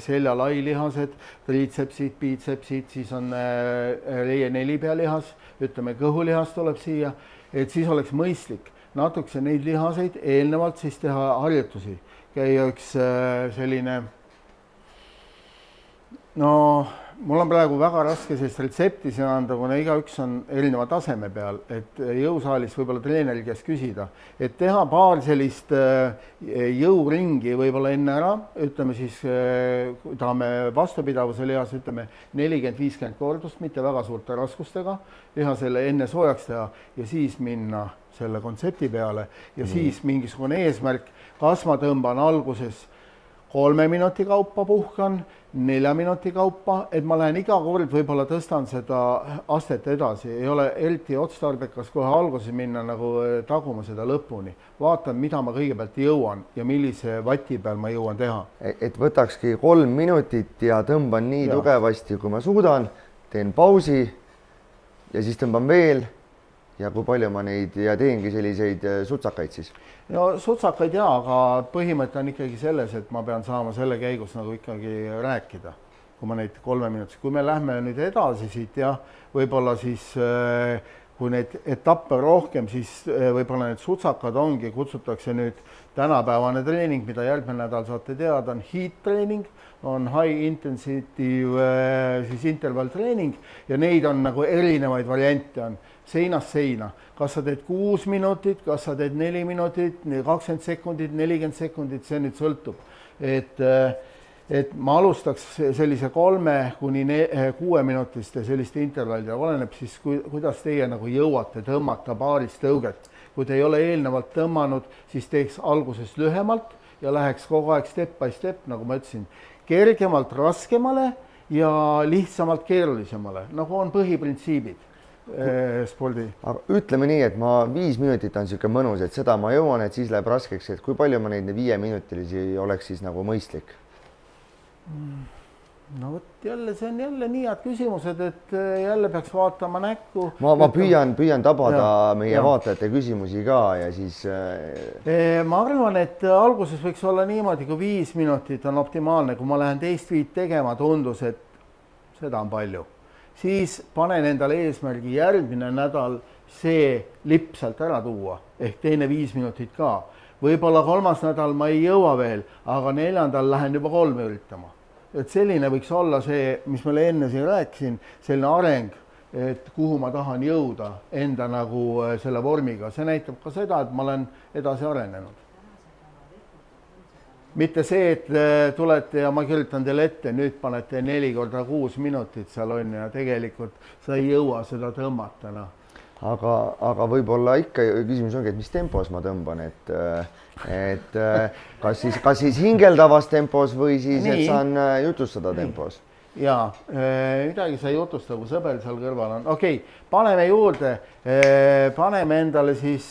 seljalailihased, triitsepsid, biitsepsid, siis on reie 4 pealihas, ütleme kõhulihas tuleb siia, et siis oleks mõistlik natukese neid lihaseid eelnevalt siis teha harjutusi. Käia üks selline no mul on praegu väga raske sellist retsepti siin anda, kuna igaüks on erineva taseme peal, et jõusaalis võib-olla treeneri käest küsida, et teha paar sellist jõuringi võib-olla enne ära, ütleme siis, kui tahame vastupidavuse lihas, ütleme 40-50 kordust, mitte väga suurte raskustega, lihasele enne soojaks teha ja siis minna selle kontsepti peale ja siis mingisugune eesmärk, kas ma tõmban alguses 3 minuti kaupa puhkan, 4 minuti kaupa, et ma lähen iga kord võib-olla tõstan seda astet edasi. Ei ole eriti otstarbekas kohe alguses minna nagu taguma seda lõpuni. Vaatan, mida ma kõigepealt jõuan ja millise vati peal ma jõuan teha. Et võtakski 3 minutit ja tõmban nii tugevasti, kui ma suudan, teen pausi ja siis tõmban veel ja kui palju ma neid ja teengi selliseid sutsakaid siis? No sutsakaid jaa, aga põhimõte on ikkagi selles, et ma pean saama selle käigus nagu ikkagi rääkida, kui ma neid 3 minutit. Kui me lähme nüüd edasi siit ja võib-olla siis, kui neid etappe rohkem, siis võib-olla need sutsakad ongi, kutsutakse nüüd tänapäevane treening, mida järgmine nädal saate teada, on heat treening, on high intensity siis interval treening ja neid on nagu erinevaid variante on. Seinast seina, kas sa teed 6 minutit, kas sa teed 4 minutit, 20 sekundit, 40 sekundit, see nüüd sõltub. Et ma alustaks sellise 3-6 minutiste selliste intervallide, oleneb siis, kuidas teie nagu jõuate tõmmata paarist tõuget. Kui te ei ole eelnevalt tõmmanud, siis teeks alguses lühemalt ja läheks kogu aeg step by step, nagu ma ütlesin, kergemalt raskemale ja lihtsamalt keerulisemale, nagu on põhiprintsiibid. Spordi. Aga ütleme nii, et ma 5 minutit on siuke mõnus, et seda ma jõuan, et siis läheb raskeks, et kui palju ma neid 5-minutilisi oleks siis nagu mõistlik? no vot jälle, see on jälle nii head küsimused, et jälle peaks vaatama näkku. Ma püüan tabada meie vaatajate küsimusi ka ja siis... Ma arvan, et alguses võiks olla niimoodi, kui 5 minutit on optimaalne, kui ma lähen teist viit tegema, tundus, et seda on palju. Siis panen endale eesmärgi järgmine nädal see lipp sealt ära tuua, ehk teine 5 minutit ka. Võib-olla 3. nädal ma ei jõua veel, aga 4. lähen juba 3 üritama. Et selline võiks olla see, mis ma enne siin rääkisin, selline areng, et kuhu ma tahan jõuda enda nagu selle vormiga. See näitab ka seda, et ma olen edasi arenenud. Mitte see, et tulete ja ma kirjutan teile ette, nüüd panete 4 × 6 minutit seal on ja tegelikult sa ei jõua seda tõmmata. Aga võib-olla ikka küsimus ongi, et mis tempos ma tõmban, et kas siis hingeldavas tempos või siis, et saan jutustada tempos? Jaa, midagi sa ei jutusta, kui sõber seal kõrval on. Okei, paneme juurde, paneme endale siis,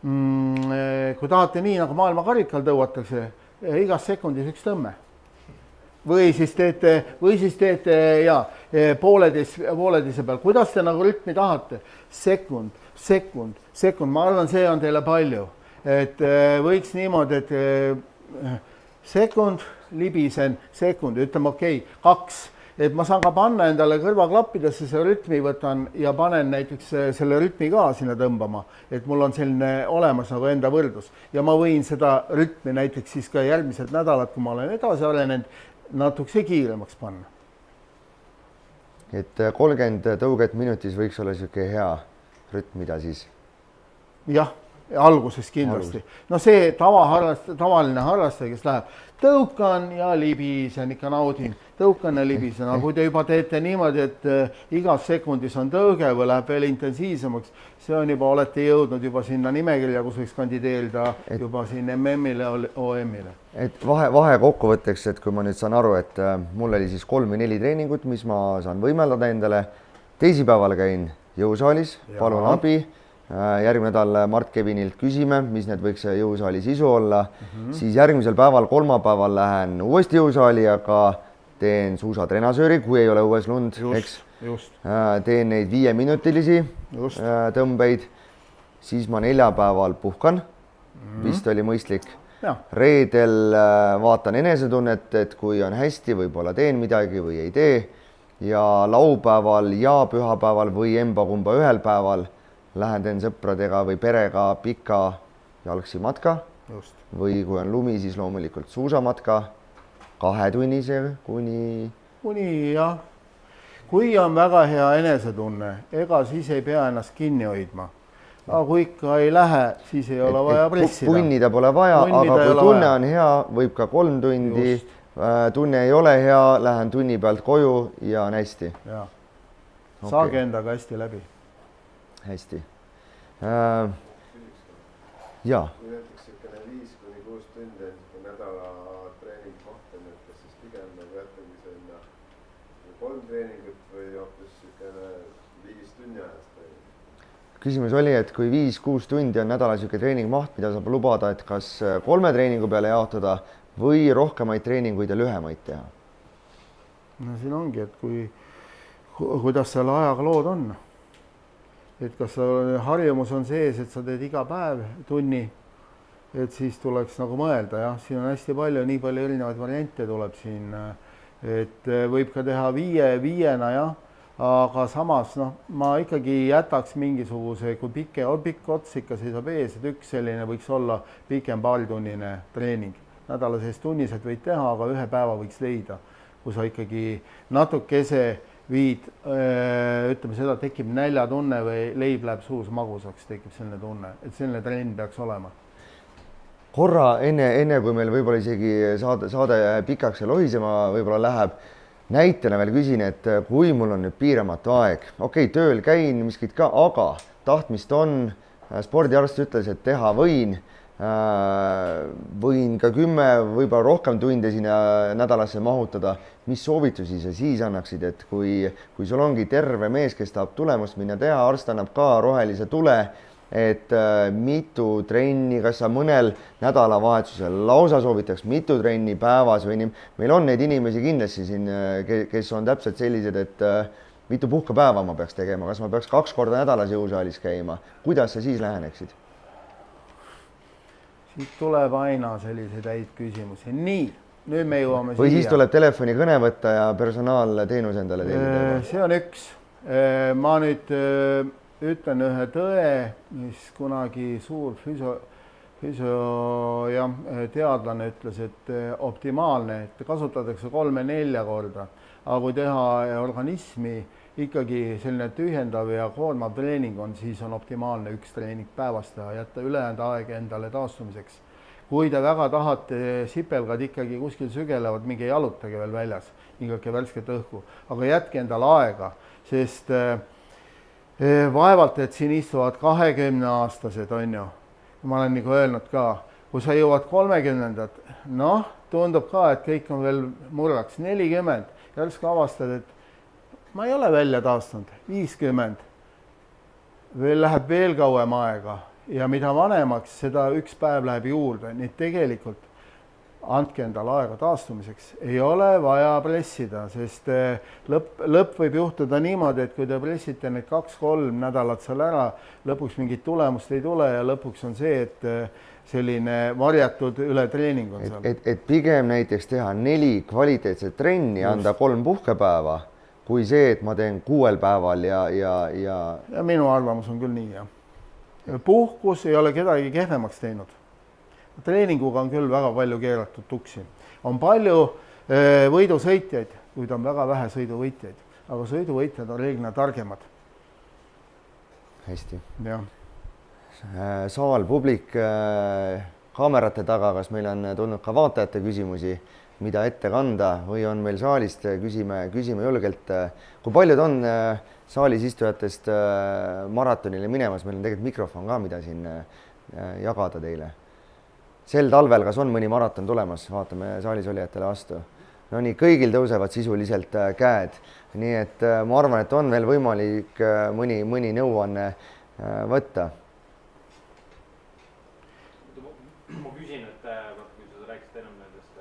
kui tahate nii, nagu maailma karikal tõuatakse, igas sekundis üks tõmme. Või siis teete ja pooleteise peal. Kuidas te nagu rütmi tahate? Sekund. Ma arvan, see on teile palju. Et võiks niimoodi, et sekund, libisen, sekund, ütleme okei, 2. Et ma saan ka panna endale kõrvaklappidesse see rütmi võtan ja panen näiteks selle rütmi ka sinna tõmbama. Et mul on selline olemas nagu enda võrdlus. Ja ma võin seda rütmi näiteks siis ka järgmised nädalad, kui ma olen edasi arenenud, natukese kiiremaks panna. Et 30 tõuget minutis võiks olla selline hea rütm, mida siis? Jah, alguses kindlasti. No see tavaline harrastaja, kes läheb, tõukan ja libisen, ikka naudin, tõukan ja libisen. Aga kui te juba teete niimoodi, et igas sekundis on tõuge või läheb veel intensiivsemaks, see on juba, olete jõudnud juba sinna nimekirja, kus võiks kandideerida juba siin MM-ile, OM-ile. Et vahe kokkuvõtteks, et kui ma nüüd saan aru, et mul oli siis 3 või 4 treeningut, mis ma saan võimeldada endale. Teisipäeval käin jõusaalis, palun abi. Järgmine nädal Mart Kevinilt küsime, mis need võiks jõusaali sisu olla. Siis järgmisel päeval, kolmapäeval lähen uuesti jõusaali, aga teen suusatrenasööri, kui ei ole õues lund, eks. Teen neid 5-minutilisi tõmbeid. Siis ma neljapäeval puhkan, vist oli mõistlik. Reedel vaatan enesetunnet, et kui on hästi, võib-olla teen midagi või ei tee. Ja laupäeval ja pühapäeval või emba-kumba ühel päeval lähen teen sõpradega või perega pika jalgsi matka. Või kui on lumi, siis loomulikult suusamatka 2-tunnise kuni jah. Kui on väga hea enesetunne, ega siis ei pea ennast kinni hoidma. Aga kui ikka ei lähe, siis ei ole vaja pressida. Punnida pole vaja, aga kui tunne on hea, võib ka 3 tundi. Tunne ei ole hea, lähen tunni pealt koju ja on hästi. Saage endaga hästi läbi. Hästi. Jaa. Kui näiteks 5-6 tundi nädala treening kohta, kas siis pigem jätagi sinna 3 treeningut või hoopis 5 tunni ajast treening? Küsimus oli, et kui 5-6 tundi on nädala treeningmaht, mida saab lubada, et kas 3 treeningu peale jaotada või rohkemaid treeninguid ja lühemaid teha? No siin ongi, et kuidas selle ajaga lood on. Et kas harjumus on sees, et sa teed iga päev tunni, et siis tuleks nagu mõelda, jah, siin on hästi palju, nii palju erinevaid variante tuleb siin, et võib ka teha 5-5-na, jah, aga samas, ma ikkagi jätaks mingisuguse, kui pikk ots ikka seisab ees, et üks selline võiks olla pikem paaritunnine treening. Nädala sees tunnised võid teha, aga 1 päeva võiks leida, kui sa ikkagi natukese viid, ütleme seda, tekib näljatunne või leib läheb suus magusaks, tekib selline tunne, et selline trenn peaks olema. Korra enne kui meil võib-olla isegi saade pikaks ja lohisema võib-olla läheb, näitena veel küsin, et kui mul on nüüd piiramatu aeg, okei, tööl käin miskit ka, aga tahtmist on, spordiarst ütles, et teha võin ka 10, võib-olla rohkem tunde sinna nädalasse mahutada. Mis soovitusi sa siis annaksid, et kui sul ongi terve mees, kes tahab tulemust minna teha, arst annab ka rohelise tule et mitu trenni, kas sa mõnel nädalavahetusel lausa soovitaks mitu trenni päevas või nii. meil on neid inimesi kindlasti siin, kes on täpselt sellised, et mitu puhkepäeva ma peaks tegema, kas ma peaks 2 korda nädalas jõusaalis käima, kuidas sa siis läheneksid? Siit tuleb aina selliseid häid küsimusi. Nii, nüüd me jõuame või siis tuleb telefonikõne võtta ja personaalteenus endale teenida. See on üks. Ma nüüd ütlen ühe tõe, mis kunagi suur teadlane ütles, et optimaalne, et kasutatakse 3-4 korda, aga kui teha organismi ikkagi selline tühjendav ja koormav treening on, siis on optimaalne 1 treening päevas teha, jätta ülejäänud aeg endale taastumiseks. Kui te väga tahate, sipelgad ikkagi kuskil sügelevad, minge jalutage veel väljas, hingake värsket õhku, aga jätke endale aega, sest vaevalt, et siin istuvad 20-aastased, on ju. Ma olen nagu öelnud ka, kui sa jõuad 30-ndat, noh, tundub ka, et kõik on veel murraks 40, järsku avastad, et ma ei ole välja taastunud, 50, veel läheb veel kauem aega ja mida vanemaks, seda 1 päev läheb juurde, nii tegelikult andke endale aega taastumiseks, ei ole vaja pressida, sest lõpp võib juhtuda niimoodi, et kui te pressite need 2-3 nädalat seal ära, lõpuks mingit tulemust ei tule ja lõpuks on see, et selline varjatud ületreening on seal. Et pigem näiteks teha 4 kvaliteetset trenni, anda 3 puhkepäeva, kui see, et ma teen 6 päeval ja minu arvamus on küll nii, jah. Puhkus ei ole kedagi kehvemaks teinud. Treeninguga on küll väga palju keeratud tuksi. On palju võidusõitjaid, kuid on väga vähe sõiduvõitjaid, aga sõiduvõitjad on reeglina targemad. Hästi. Jah. Saal, publik kaamerate taga, kas meil on tulnud ka vaatajate küsimusi, mida ette kanda või on meil saalist, küsime julgelt, kui paljud on saalis istujatest maratonile minemas, meil on tegelikult mikrofon ka, mida siin jagada teile. Sel talvel, kas on mõni maraton tulemas, vaatame saalis olijatele vastu. No nii, kõigil tõusevad sisuliselt käed, nii et ma arvan, et on veel võimalik mõni nõuanne võtta. Ma küsin, et kui sa rääkisid enam nendest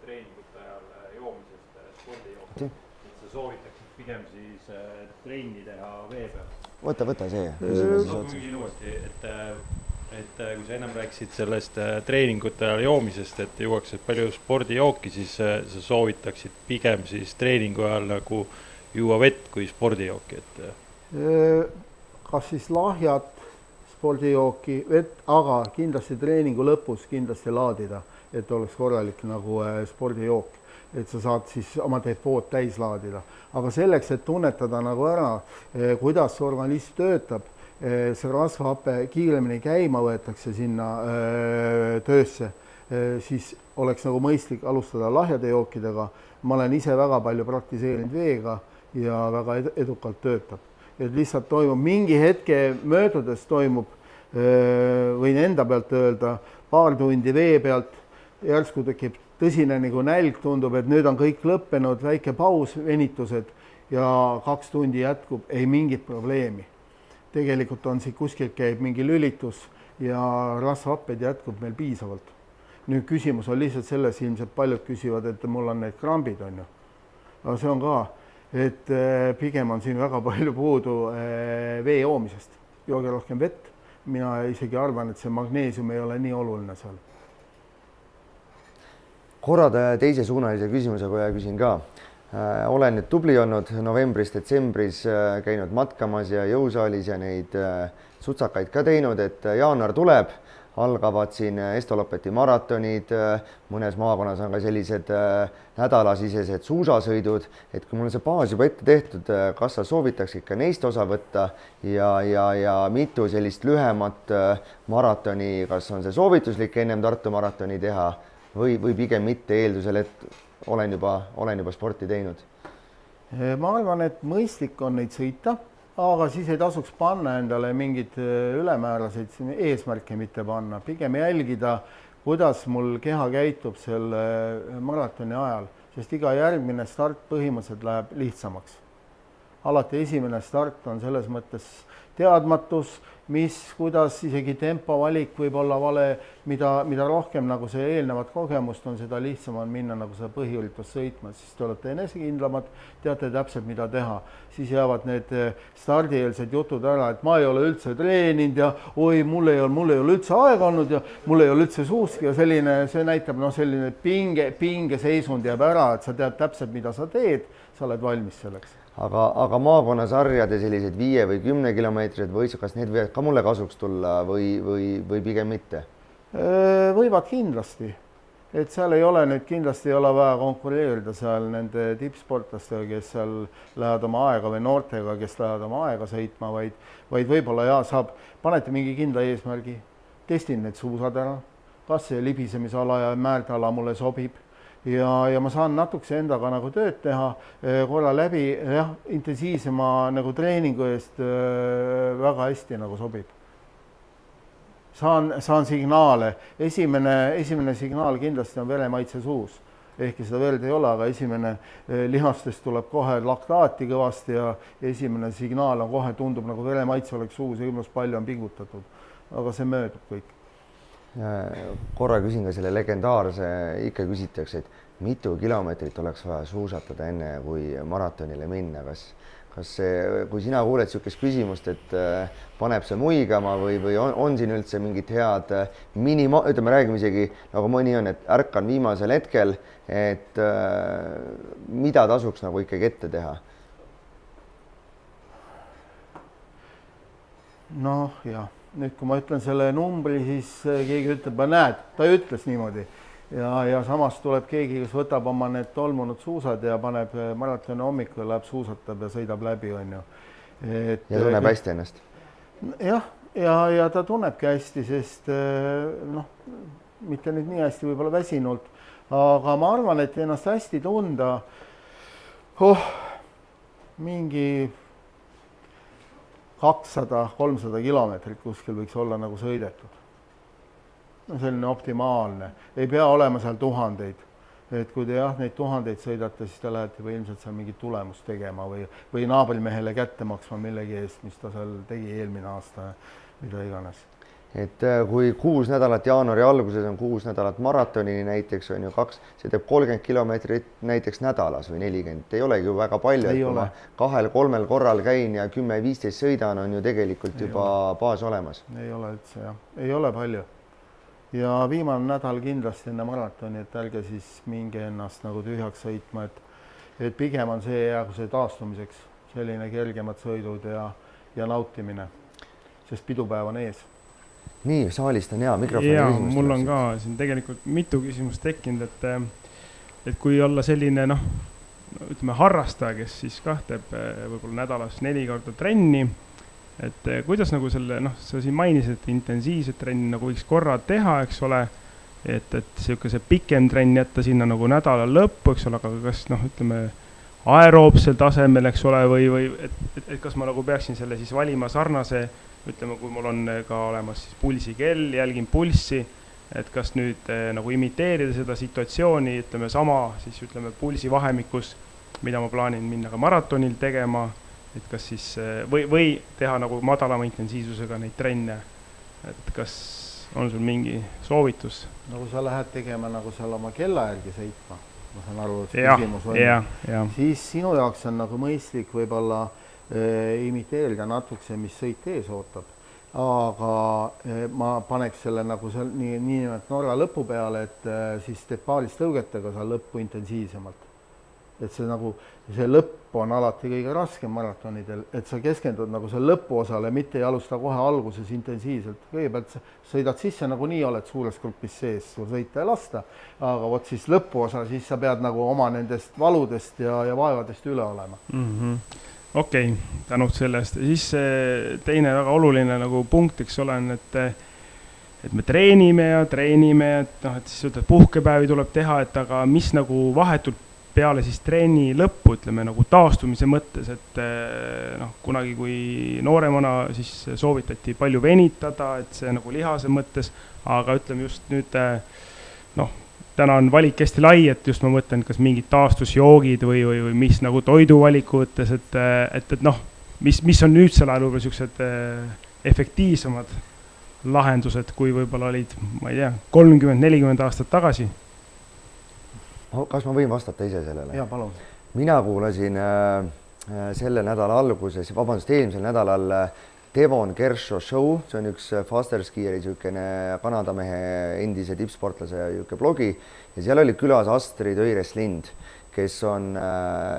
treeningute ajal joomisest, spordijoomisest, et sa soovitaksid pigem siis trenni teha vee peal. Võta see. Ma küsin uuesti, et kui sa enam rääkisid sellest treeningute ajal joomisest, et juuaksid palju spordijooki, siis sa soovitaksid pigem siis treeningu ajal nagu juua vett kui spordijooki, et kas siis lahjat spordijooki, vett, aga kindlasti treeningu lõpus kindlasti laadida, et oleks korralik nagu spordijook, et sa saad siis oma depood täis laadida. Aga selleks, et tunnetada nagu ära, kuidas organism töötab, see rasvahape kiiremini käima võetakse sinna töösse, siis oleks nagu mõistlik alustada lahjade jookidega. Ma olen ise väga palju praktiseerinud veega ja väga edukalt töötab. Et lihtsalt toimub mingi hetke möödudes toimub, võin enda pealt öelda, paar tundi vee pealt, järsku tekib tõsine nagu nälg, tundub, et nüüd on kõik lõppenud, väike paus, venitused ja 2 tundi jätkub, ei mingit probleemi. Tegelikult on siit kuskilt käib mingi lülitus ja rasvhapped jätkub meil piisavalt. Nüüd küsimus on lihtsalt selles, ilmselt paljud küsivad, et mul on need krambid, on ju. Aga see on ka, et pigem on siin väga palju puudu vee joomisest. Jooge rohkem vett. Mina isegi arvan, et see magneesium ei ole nii oluline seal. Korra teisesuunalise küsimuse kohe küsin ka. Olen nüüd tubli olnud novembris, detsembris käinud matkamas ja jõusaalis ja neid sutsakaid ka teinud, et jaanuar tuleb, algavad siin Estoloppeti maratonid, mõnes maakonnas on ka sellised nädalasisesed suusasõidud, et kui mul on see baas juba ette tehtud, kas sa soovitaks ikka neist osa võtta ja mitu sellist lühemat maratoni, kas on see soovituslik ennem Tartu maratoni teha või pigem mitte eeldusel, et olen juba sporti teinud? Ma arvan, et mõistlik on neid sõita, aga siis ei tasuks panna endale mingid ülemääraseid eesmärke mitte panna. Pigem jälgida, kuidas mul keha käitub selle maratoni ajal, sest iga järgmine start põhimõtteliselt läheb lihtsamaks. Alati esimene start on selles mõttes teadmatus, kuidas isegi tempovalik võib olla vale, mida rohkem nagu see eelnevat kogemust on, seda lihtsam on minna nagu seda põhiüritust sõitma, siis te olete enesekindlamad, teate täpselt, mida teha. Siis jäävad need stardieelsed jutud ära, et ma ei ole üldse treeninud ja oi, mul ei ole üldse aega olnud ja mul ei ole üldse suuski ja see näitab selline pingeseisund jääb ära, et sa tead täpselt, mida sa teed, sa oled valmis selleks. Aga maakonnasarjad ja sellised 5 või 10 kilomeetrised võistlus, kas need võivad ka mulle kasuks tulla või pigem mitte? Võivad kindlasti, et seal ei ole nüüd kindlasti ei ole vaja konkureerida seal nende tippsportlastega, kes seal lähevad oma aega või noortega, kes lähevad oma aega sõitma, vaid võib-olla panete mingi kindla eesmärgi, testin need suusad ära, kas see libisemisala ja määrdeala mulle sobib. Ja ma saan natukese endaga nagu tööd teha, korra läbi, intensiivsema nagu treeningu eest väga hästi nagu sobib. Saan signaale. Esimene signaal kindlasti on veremaitse suus. Ehkki seda verd ei ole, aga esimene lihastest tuleb kohe laktaati kõvasti ja esimene signaal on kohe, tundub nagu veremaitse oleks suus ja ilmus palju on pingutatud. Aga see möödub kõik. Korra küsin ka selle legendaarse, ikka küsitakse, et mitu kilomeetrit oleks vaja suusatada enne, kui maratonile minna. Kas see, kui sina kuuled niisugust küsimust, et paneb see muigama või on siin üldse mingid head räägime isegi, nagu mõni on, et ärkan viimasel hetkel, et mida tasuks nagu ikkagi ette teha? Noh, jah. Nüüd, kui ma ütlen selle numbri, siis keegi ütleb, näed, ta ütles niimoodi. Ja samas tuleb keegi, kes võtab oma need tolmunud suusad ja paneb maratoni hommikul, läheb suusatab ja sõidab läbi, on ju. Ja tunneb hästi ennast? Jah, ja ta tunnebki hästi, sest mitte nüüd nii hästi võib-olla väsinult, aga ma arvan, et ennast hästi tunda, mingi 200-300 kilomeetrit kuskil võiks olla nagu sõidetud. Selline optimaalne. Ei pea olema seal tuhandeid. Et kui te neid tuhandeid sõidate, siis te lähete või ilmselt seal mingit tulemust tegema või naabrimehele kätte maksma millegi eest, mis ta seal tegi eelmine aasta, mida iganes. Et kui 6 nädalat jaanuari alguses on 6 nädalat maratonini näiteks on ju see teeb 30 kilomeetrit näiteks nädalas või 40, ei olegi ju väga palju, et kui ma 2-3 korral käin ja 10-15 sõidan, on ju tegelikult juba baas olemas. Ei ole üldse, jah. Ei ole palju. Ja viimane nädal kindlasti enne maratoni, et ärge siis minge ennast nagu tühjaks sõitma, et pigem on see see taastumiseks, selline kergemad sõidud ja nautimine, sest pidupäev on ees. Nii, saalist on hea mikrofoni küsimust. Mul on ka siin tegelikult mitu küsimust tekkinud, et kui olla selline, ütleme harrastaja, kes siis teeb võib-olla nädalas 4 korda trenni, et kuidas nagu selle, sa siin mainisid, et intensiivset trenni nagu võiks korra teha, eks ole, et see pikem trenn jätta sinna nagu nädala lõppu, eks ole, aga kas ütleme aeroobsel tasemel, eks ole, või et kas ma nagu peaksin selle siis valima sarnase, ütleme, kui mul on ka olemas siis pulsikell, jälgin pulssi, et kas nüüd nagu imiteerida seda situatsiooni, ütleme sama siis ütleme pulsi vahemikus, mida ma plaanin minna ka maratonil tegema, et kas siis või teha nagu madalama intensiivsusega neid trenne, et kas on sul mingi soovitus? Nagu sa lähed tegema nagu seal oma kella järgi sõitma, ma saan aru, et küsimus on, siis sinu jaoks on nagu mõistlik võib-olla imiteerida natukese, mis sõit ees ootab. Aga ma paneks selle nagu nii Norra lõpu peale, et siis teeb paalis tõugetega seal lõppu intensiivsemalt. Et see lõpp on alati kõige raskem maratonidel, et sa keskendud nagu see lõpuosale, mitte ei alusta kohe alguses intensiivselt. Kõigepealt sõidad sisse, nagu nii oled suures grupis sees, sul sõita ja lasta, aga vot siis lõpuosa, siis sa pead nagu oma nendest valudest ja vaevadest üle olema. Okei, tänud sellest. Siis teine väga oluline nagu punkt, eks olen, et me treenime, et siis puhkepäevi tuleb teha, et aga mis nagu vahetult peale siis treeni lõppu, ütleme nagu taastumise mõttes, et kunagi kui nooremana siis soovitati palju venitada, et see nagu lihase mõttes, aga ütleme just nüüd, täna on valik hästi lai, et just ma mõtlen, kas mingid taastusjoogid või mis nagu toiduvaliku võttes, et mis on nüüdsel ajal võib-olla niisugused efektiivsemad lahendused, kui võib-olla olid, ma ei tea, 30-40 aastat tagasi? Kas ma võin vastata ise sellele? Jaa, palun. Mina kuulasin selle nädala alguses, eelmisel nädalal Devon Kershaw show, see on üks Faster Skieri Kanada mehe endise tippsportlase blogi ja seal oli külas Astrid Õires-Lind, kes on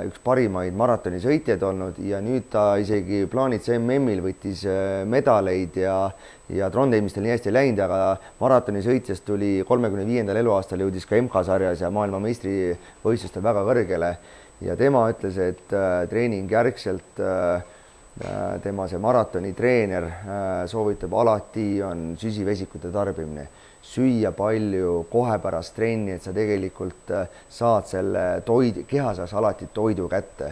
üks parimaid maratonisõitjaid olnud ja nüüd ta isegi plaanitse MM-il võttis medaleid ja Trondheimis tal nii hästi läinud, aga maratonisõitjast tuli 35. eluaastal jõudis ka MK-sarjas ja maailmameistrivõistlustel väga kõrgele ja tema ütles, et treeningi järgselt tema see maratonitreener soovitab alati on süsivesikute tarbimine, süüa palju kohe pärast trenni, et sa tegelikult saad selle keha saaks alati toidu kätte,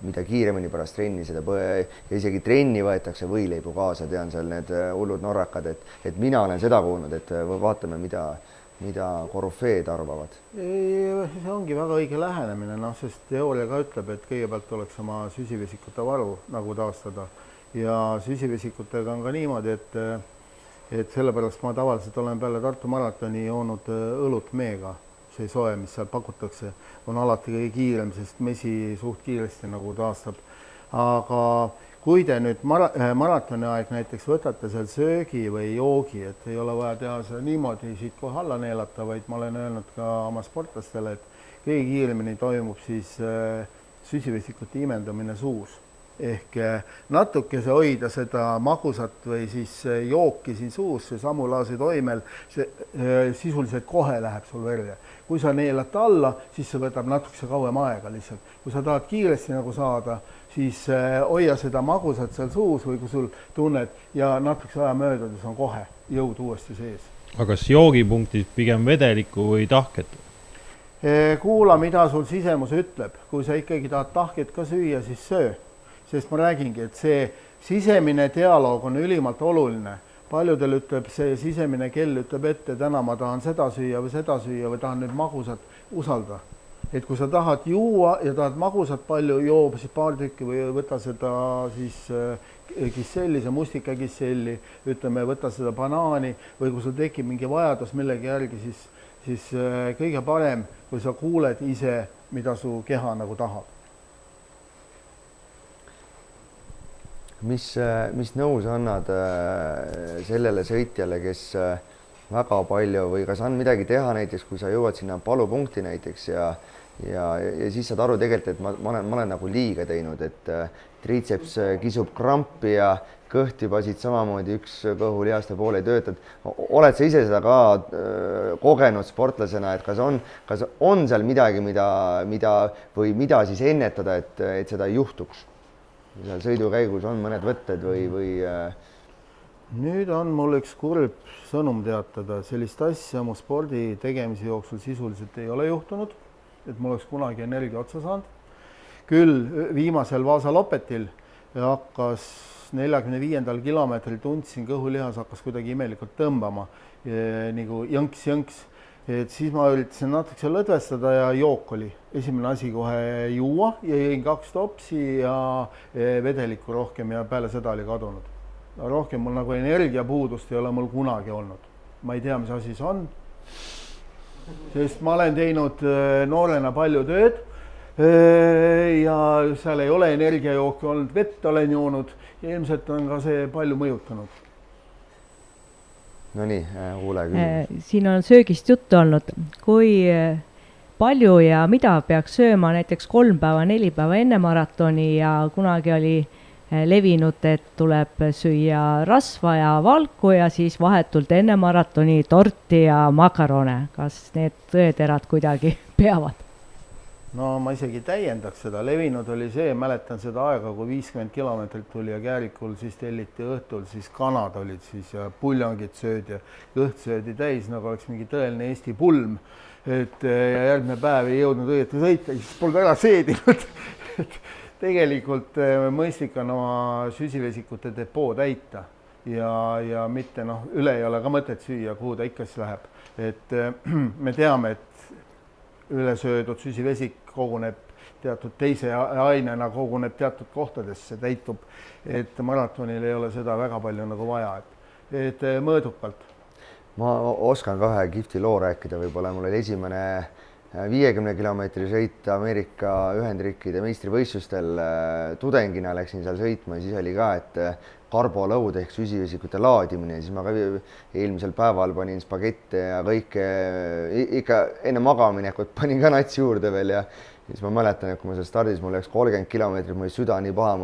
mida kiiremini pärast trenni, seda ja isegi trenni võetakse võileibu kaasa, tean seal need hullud norrakad, et mina olen seda kuulnud, et vaatame, mida korüfeed arvavad. See ongi väga õige lähenemine, sest teooria ka ütleb, et kõigepealt tuleks oma süsivesikute varu nagu taastada ja süsivesikutega on ka niimoodi, et sellepärast ma tavaliselt olen peale Tartu maratoni joonud õlut meega, see soe, mis seal pakutakse, on alati kõige kiirem, sest mesi suht kiiresti nagu taastab. Aga kui te nüüd maratoni aeg näiteks võtate seal söögi või joogi, et ei ole vaja teha seda niimoodi siit kohe alla neelata, vaid ma olen öelnud ka oma sportlastele, et kõige kiiremini toimub siis süsivesikute imendamine suus. Ehk natukese hoida seda magusat või siis jooki siin suus, see samulaasi toimel, see sisuliselt kohe läheb sul verre. Kui sa neelad alla, siis see võtab natukese kauem aega lihtsalt. Kui sa tahad kiiresti nagu saada, siis hoia seda magusat seal suus või kui sul tunned ja natukese aja möödudes on kohe jõud uuesti sees. Aga kas joogipunktid pigem vedeliku või tahket? Kuula, mida sul sisemus ütleb. Kui sa ikkagi tahad tahket ka süüa, siis söö. Sest ma räägingi, et see sisemine dialoog on ülimalt oluline. Paljudel ütleb see sisemine kell ütleb ette, täna ma tahan seda süüa või tahan nüüd magusat usalda. Et kui sa tahad juua ja tahad magusat palju, joo siis paar tükki või võta seda siis kisselli, see mustika kisselli, ütleme, võta seda banaani või kui sul tekib mingi vajadus millegi järgi, siis kõige parem, kui sa kuuled ise, mida su keha nagu tahab. Mis nõu sa annad sellele sõitjale, kes väga palju või kas on midagi teha näiteks, kui sa jõuad sinna palupunkti näiteks ja siis saad aru tegelikult, et ma olen nagu liiga teinud, et triitseps kisub krampi ja kõht juba siit samamoodi üks kõhulihaste poole ei töötad. Oled sa ise seda ka kogenud sportlasena, et kas on seal midagi, mida siis ennetada, et seda ei juhtuks? Seal sõidukäigus on mõned võtted või... Nüüd on mul üks kurb sõnum teatada. Sellist asja mu spordi tegemise jooksul sisuliselt ei ole juhtunud, et mul oleks kunagi energia otsa saanud. Küll viimasel Vaasa Lopetil hakkas 45. kilomeetril tundsin, kõhulihas hakkas kuidagi imelikult tõmbama, nagu jõnks. Et siis ma üritasin natuke lõdvestada ja jook oli. Esimene asi kohe juua ja jõin 2 topsi ja vedelikku rohkem ja peale seda oli kadunud. Rohkem mul nagu energiapuudust ei ole mul kunagi olnud. Ma ei tea, mis asi see on. Sest ma olen teinud noorena palju tööd ja seal ei ole energiajooki olnud, vett olen joonud ja ilmselt on ka see palju mõjutanud. No nii, Uule küsimus. Siin on söögist juttu olnud. Kui palju ja mida peaks sööma näiteks 3 päeva, 4 päeva enne maratoni ja kunagi oli levinud, et tuleb süüa rasva ja valku ja siis vahetult enne maratoni torti ja makarone. Kas need tõeterad kuidagi peavad? No ma isegi täiendaks seda. Levinud oli see, mäletan seda aega, kui 50 kilomeetrit tuli ja Käärikul siis telliti õhtul, siis kanad olid siis ja puljongid söödi ja kõht söödi täis, nagu oleks mingi tõeline Eesti pulm. Et ja järgmine päev ei jõudnud õieti sõita, siis polnud ära seedinud. Tegelikult mõistlik on oma süsivesikute depoo täita ja mitte üle ei ole ka mõtet süüa, kuhu ta ikka siis läheb. Et me teame, et ülesöödud süsivesik koguneb teatud teise ainena koguneb teatud kohtadesse, täitub, et maratonil ei ole seda väga palju nagu vaja, et mõõdukalt. Ma oskan ka ühe kihvti loo rääkida, võib-olla mul oli esimene 50 kilomeetri sõit Ameerika Ühendriikide meistrivõistlustel. Tudengina läksin seal sõitma ja siis oli ka, et karbolõud ehk süsivesikute laadimine, siis ma ka eelmisel päeval panin spagette ja kõike, ikka enne magaminekut panin ka nats juurde veel ja siis ma mäletan, et kui ma seal stardis, mul läks 30 kilomeetrit, mul oli süda nii paha,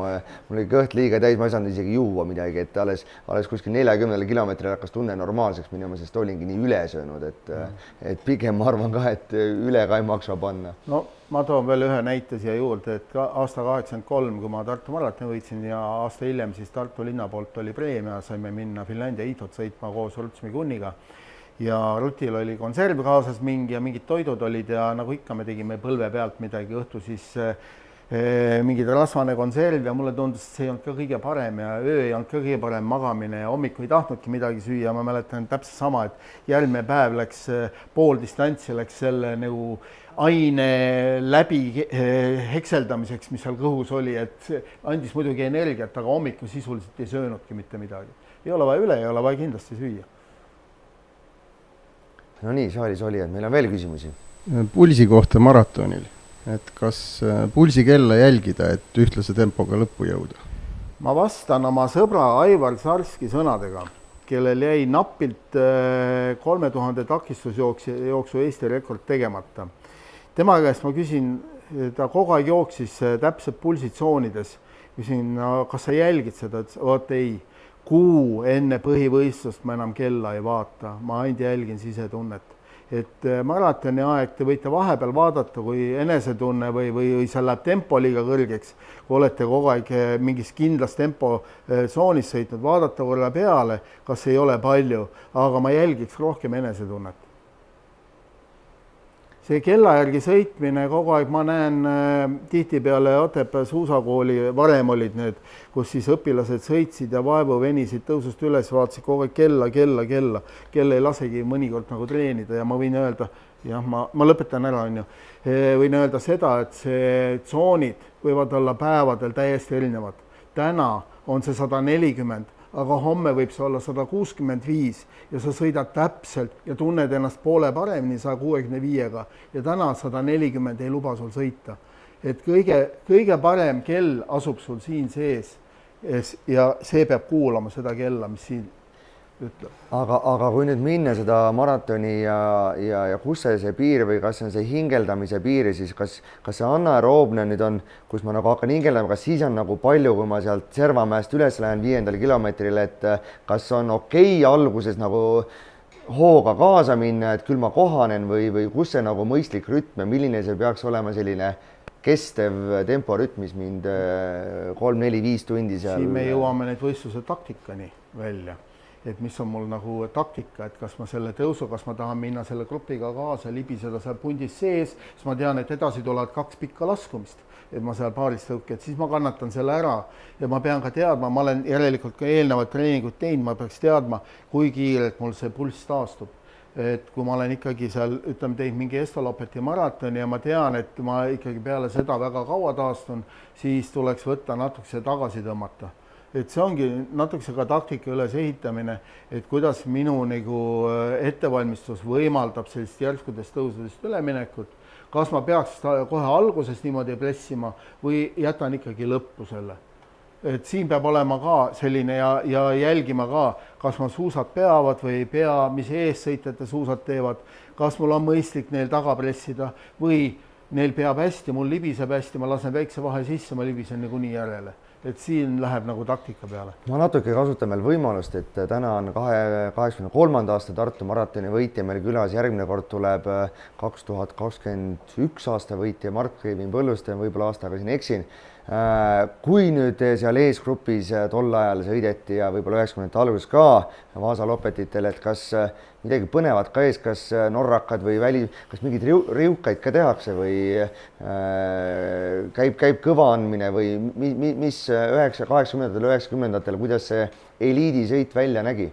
mul oli kõht liiga täis, ma ei saanud isegi juua midagi, et alles kuskil 40 kilomeetril hakkas tunne normaalseks minema, sest olingi nii üle söönud, et pigem ma arvan ka, et üle ka ei maksa panna. No ma toon veel ühe näite siia juurde, et aasta 83, kui ma Tartu maratoni võitsin ja aasta hiljem siis Tartu linna poolt oli preemia, saime minna Finlandia Iitot sõitma koos Rutsmi Kunniga ja Rutil oli konserv kaasas mingi ja mingid toidud olid ja nagu ikka me tegime põlve pealt midagi õhtu siis mingid rasvane konserv ja mulle tundus, et see ei olnud ka kõige parem ja öö ei olnud ka kõige parem magamine ja hommiku ei tahtnudki midagi süüa, ma mäletan täpselt sama, et järgmine päev läks pool distantsi, läks selle nagu aine läbi hekseldamiseks, mis seal kõhus oli, et andis muidugi energiat, aga hommiku sisuliselt ei söönudki mitte midagi. Ei ole vaja üle, ei ole vaja kindlasti süüa. No nii, saalis oli, et meil on veel küsimusi. Pulsi kohta maratonil, et kas pulsikella jälgida, et ühtlase tempoga lõppu jõuda? Ma vastan oma sõbra Aivar Sarski sõnadega, kellel jäi napilt 3000 takistusjooksu Eesti rekord tegemata. Tema käest ma küsin, ta kogu aeg jooksis täpselt pulsitsoonides, küsin, kas sa jälgid seda, et vaat ei, kuu enne põhivõistlust ma enam kella ei vaata, ma ainult jälgin sisetunnet. Et maratoni aeg te võite vahepeal vaadata, kui enesetunne või seal läheb tempo liiga kõrgeks, kui olete kogu aeg mingis kindlas tempo tsoonis sõitnud, vaadata korra peale, kas ei ole palju, aga ma jälgiks rohkem enesetunnet. See kella järgi sõitmine kogu aeg, ma näen tihtipeale Otepää suusakooli, varem olid need, kus siis õpilased sõitsid ja vaevu venisid tõusust üles, vaatasid kogu aeg kella, kell ei lasegi mõnikord nagu treenida ja ma võin öelda, jah, ma lõpetan ära, on ju, võin öelda seda, et see tsoonid võivad olla päevadel täiesti erinevad. Täna on see 140, aga homme võib see olla 165 ja sa sõidad täpselt ja tunned ennast poole paremini 165-ga ja täna 140 ei luba sul sõita. Et kõige parem kell asub sul siin sees ja see peab kuulama seda kella, mis siin ütleb. Aga kui nüüd minna seda maratoni ja kus see piir või kas on see hingeldamise piiri, siis kas see anaeroobne nüüd on, kus ma nagu hakkan hingeldama, kas siis on nagu palju, kui ma sealt Servamäest üles lähen 5. kilomeetril, et kas on okei alguses nagu hooga kaasa minna, et küll ma kohanen või kus see nagu mõistlik rütm ja milline see peaks olema selline kestev temporütm, mis mind 3, 4, 5 tundi seal... Siin me jõuame neid võistluse taktikani välja. Et mis on mul nagu taktika, et kas ma selle tõusu, kas ma tahan minna selle grupiga kaasa, libiseda seal pundis sees, siis ma tean, et edasi tulevad 2 pikka laskumist, et ma seal paaris tõuked, siis ma kannatan selle ära ja ma pean ka teadma, ma olen järelikult ka eelnevat treeningut teinud, ma peaks teadma, kui kiirelt mul see pulss taastub. Et kui ma olen ikkagi seal, ütleme, teinud mingi Estolopeti maratoni ja ma tean, et ma ikkagi peale seda väga kaua taastun, siis tuleks võtta natukese tagasi tõmmata. Et see ongi natukese ka taktika üles ehitamine, et kuidas minu nagu ettevalmistus võimaldab sellist järskudest tõusudest üleminekut. Kas ma peaks kohe alguses niimoodi pressima või jätan ikkagi lõppu selle. Et siin peab olema ka selline ja jälgima ka, kas ma suusad peavad või ei pea, mis eessõitjate suusad teevad, kas mul on mõistlik neil taga pressida või neil peab hästi, mul libiseb hästi, ma lasen väikse vahe sisse, ma libisen niikuinii järele. Et siin läheb nagu taktika peale. Ma natuke kasutan veel võimalust, et täna on 83. aasta Tartu maratoni võitja meil külas, järgmine kord tuleb 2021 aasta võitja Mark Kevin Põlluste, võib-olla aastaga siin eksin. Kui nüüd seal eesgrupis tol ajal sõideti ja võib-olla 90. alguses ka Vaasa lopetitel, et kas midagi põnevat ka ees, kas norrakad või kas mingid riukaid ka tehakse või käib kõva andmine või mis 80-ndatel, 90-ndatel, kuidas see eliidisõit välja nägi?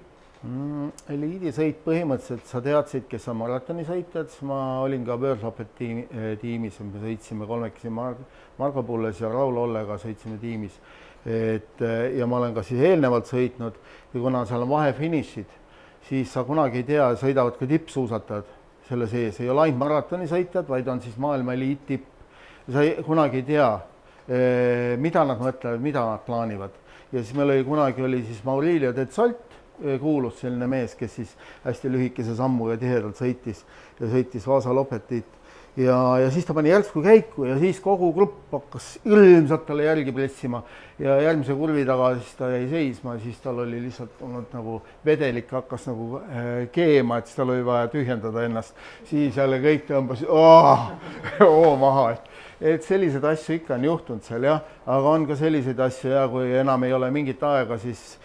Eliidisõit põhimõtteliselt sa teadsid, kes on maratonisõitjad, siis ma olin ka World tiimis, me sõitsime kolmekesi Margo Pulles ja Raul Ollega sõitsime tiimis. Ja ma olen ka siis eelnevalt sõitnud ja kuna seal on vahefinišid, siis sa kunagi ei tea, sõidavad ka tippsuusatajad selle sees, ei ole ainult maratonisõitjad, vaid on siis maailma eliittipp. Sa kunagi ei tea, mida nad mõtlevad, mida nad plaanivad. Ja siis meil kunagi oli siis Maurilio Detsalt, kuulus selline mees, kes siis hästi lühikese sammuga tihedalt sõitis Vaasa Lopetit ja siis ta pani järsku käiku ja siis kogu grupp hakkas ilmselt talle järgi pressima ja järgmise kurvi taga siis ta jäi seisma, siis tal oli lihtsalt olnud nagu vedelik hakkas nagu keema, et siis tal oli vaja tühjendada ennast, siis jälle kõik tõmbasid maha, et selliseid asju ikka on juhtunud seal jah, aga on ka selliseid asju ja kui enam ei ole mingit aega, siis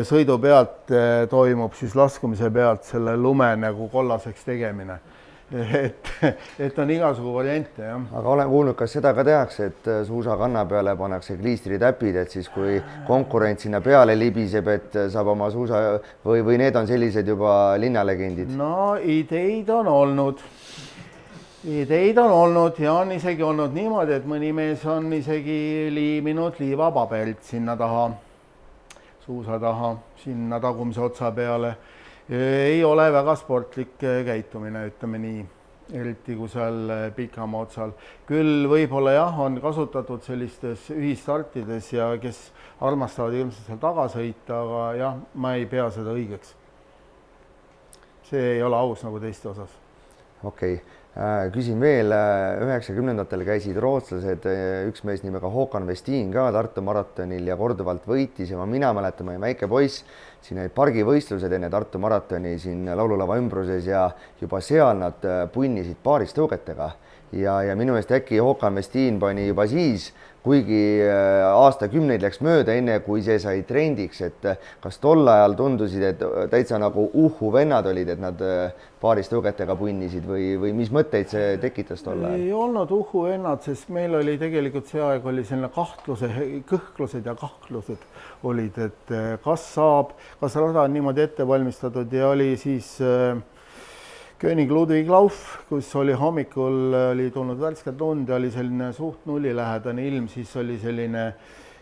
sõidu pealt toimub siis laskumise pealt selle lume nagu kollaseks tegemine. Et on igasugu variante, jah. Aga olen kuulnud, kas seda ka tehakse, et suusakanna peale pannakse kliistritäpid, et siis kui konkurent sinna peale libiseb, et saab oma suusa või need on sellised juba linnalegendid? No ideid on olnud ja on isegi olnud niimoodi, et mõni mees on isegi liiminud liivapaberit sinna taha, suusa taha, sinna tagumise otsa peale. Ei ole väga sportlik käitumine, ütleme nii, eriti kui seal pikama otsal. Küll võib-olla jah, on kasutatud sellistes ühistartides ja kes armastavad ilmselt seal taga sõita, aga jah, ma ei pea seda õigeks. See ei ole aus nagu teiste osas. Okei. Küsin veel, 90-ndatel käisid rootslased, üks mees nimega Håkan Westin ka Tartu maratonil ja korduvalt võitis ja mina mäletan, ma olin väike poiss, siin olid pargivõistlused enne Tartu maratoni siin laululava ümbruses ja juba seal nad punnisid paaristõugetega ja minu eest äkki Håkan Westin pani juba siis, kuigi aastakümneid läks mööda enne, kui see sai trendiks, et kas tol ajal tundusid, et täitsa nagu vennad olid, et nad paaristõugetega punnisid või mis mõtteid see tekitas tol ajal? Ei olnud vennad, sest meil oli tegelikult see aeg oli selline kõhklused ja kahklused olid, et kas rada on niimoodi ette valmistatud ja oli siis König Ludwig Lauf, kus oli hommikul oli tulnud värsked lund ja oli selline suht nullilähedane ilm, siis oli selline,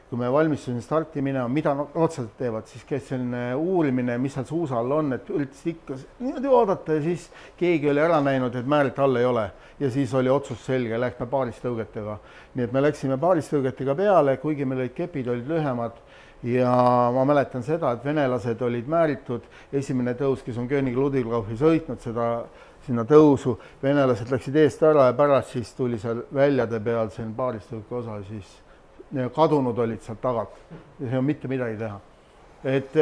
kui me valmistusime starti minema, mida otsad teevad, siis käis selline uurimine, mis seal suusal on, et üritasid ikka niimoodi oodata ja siis keegi oli ära näinud, et määrit all ei ole ja siis oli otsus selge, läksime paaristõugetega. Nii et me läksime paaristõugetega peale, kuigi meil olid kepid olid lühemad ja ma mäletan seda, et venelased olid määritud, esimene tõus, kes on König Ludwig Laufi sõitnud sinna tõusu, venelased läksid eest ära ja pärast siis tuli seal väljade peal see paaristõuke osa, siis kadunud olid sealt tagant ja see on mitte midagi teha. Et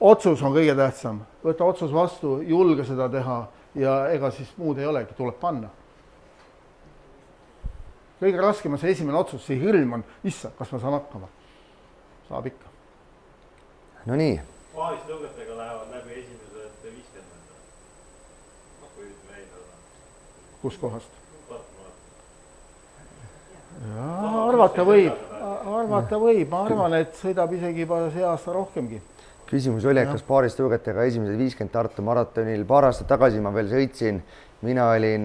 otsus on kõige tähtsam, võtta otsus vastu, julge seda teha ja ega siis muud ei olegi, tuleb panna. Kõige raskem on see esimene otsus, see hirm on, issa, kas ma saan hakkama? Saab ikka. No nii. Paaristõugetega lähevad läbi esimesed 50. Kui meile on. Kus kohast? Arvata võib. Ma arvan, et sõidab isegi juba see aasta rohkemgi. Küsimus oli, et kas paaristõugetega esimesed 50 Tartu maratonil. Paar aastat tagasi ma veel sõitsin. Mina olin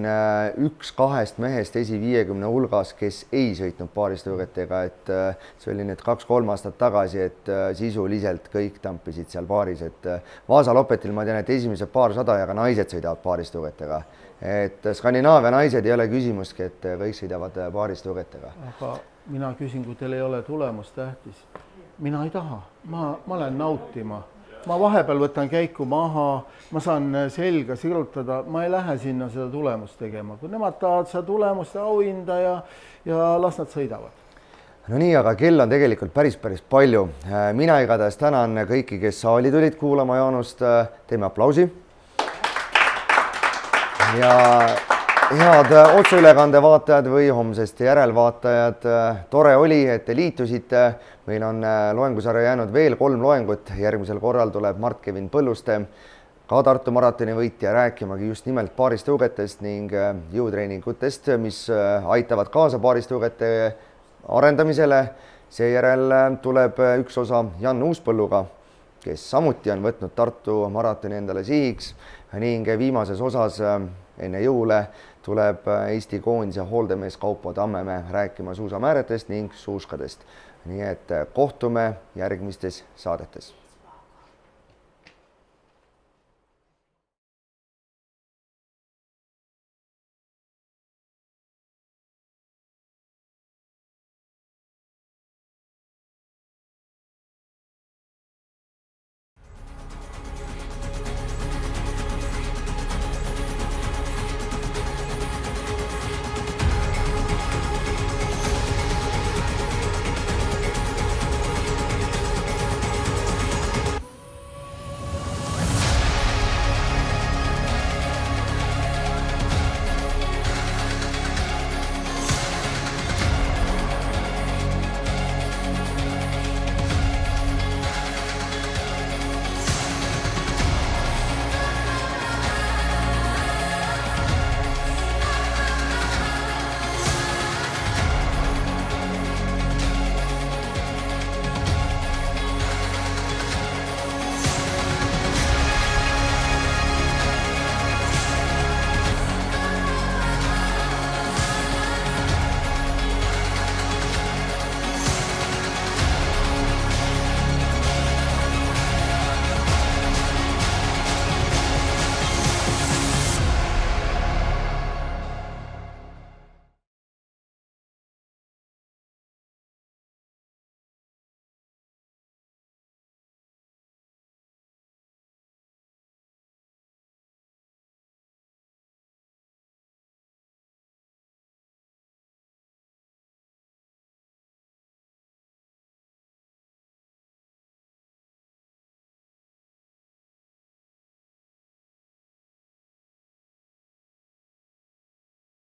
üks 2 mehest esi 50 hulgas, kes ei sõitnud paaristõugetega, et see oli nüüd 2-3 aastat tagasi, et sisuliselt kõik tampisid seal paaris, et Vaasa Lopetil ma tean, et esimesed paarsada ja ka naised sõidavad paaristõugetega. Et Skandinaavia naised ei ole küsimustki, et kõik sõidavad paaristõugetega. Aga mina küsin, kui teil ei ole tulemus tähtis. Mina ei taha, ma lähen nautima. Ma vahepeal võtan käiku maha, ma saan selga sirutada, ma ei lähe sinna seda tulemust tegema. Kui nemad tahavad seda tulemust auhinda ja las nad sõidavad. No nii, aga kell on tegelikult päris palju. Mina igatahes tänan kõiki, kes saali tulid kuulama Jaanust. Teeme aplausi. Ja head otseülekande vaatajad või homsest järelvaatajad, tore oli, et te liitusite. Meil on loengusarja jäänud veel 3 loengut. Järgmisel korral tuleb Mart-Kevin Põlluste, ka Tartu maratoni võitja, rääkimagi just nimelt paaristõugetest ning jõutreeningutest, mis aitavad kaasa paaristõugete arendamisele. Seejärel tuleb üks osa Jan Uuspõlluga, kes samuti on võtnud Tartu maratoni endale sihiks ning viimases osas enne jõule tuleb Eesti koondise hooldemees Kaupo Tammemäe rääkima suusamääretest ning suuskadest. Nii et kohtume järgmistes saadetes.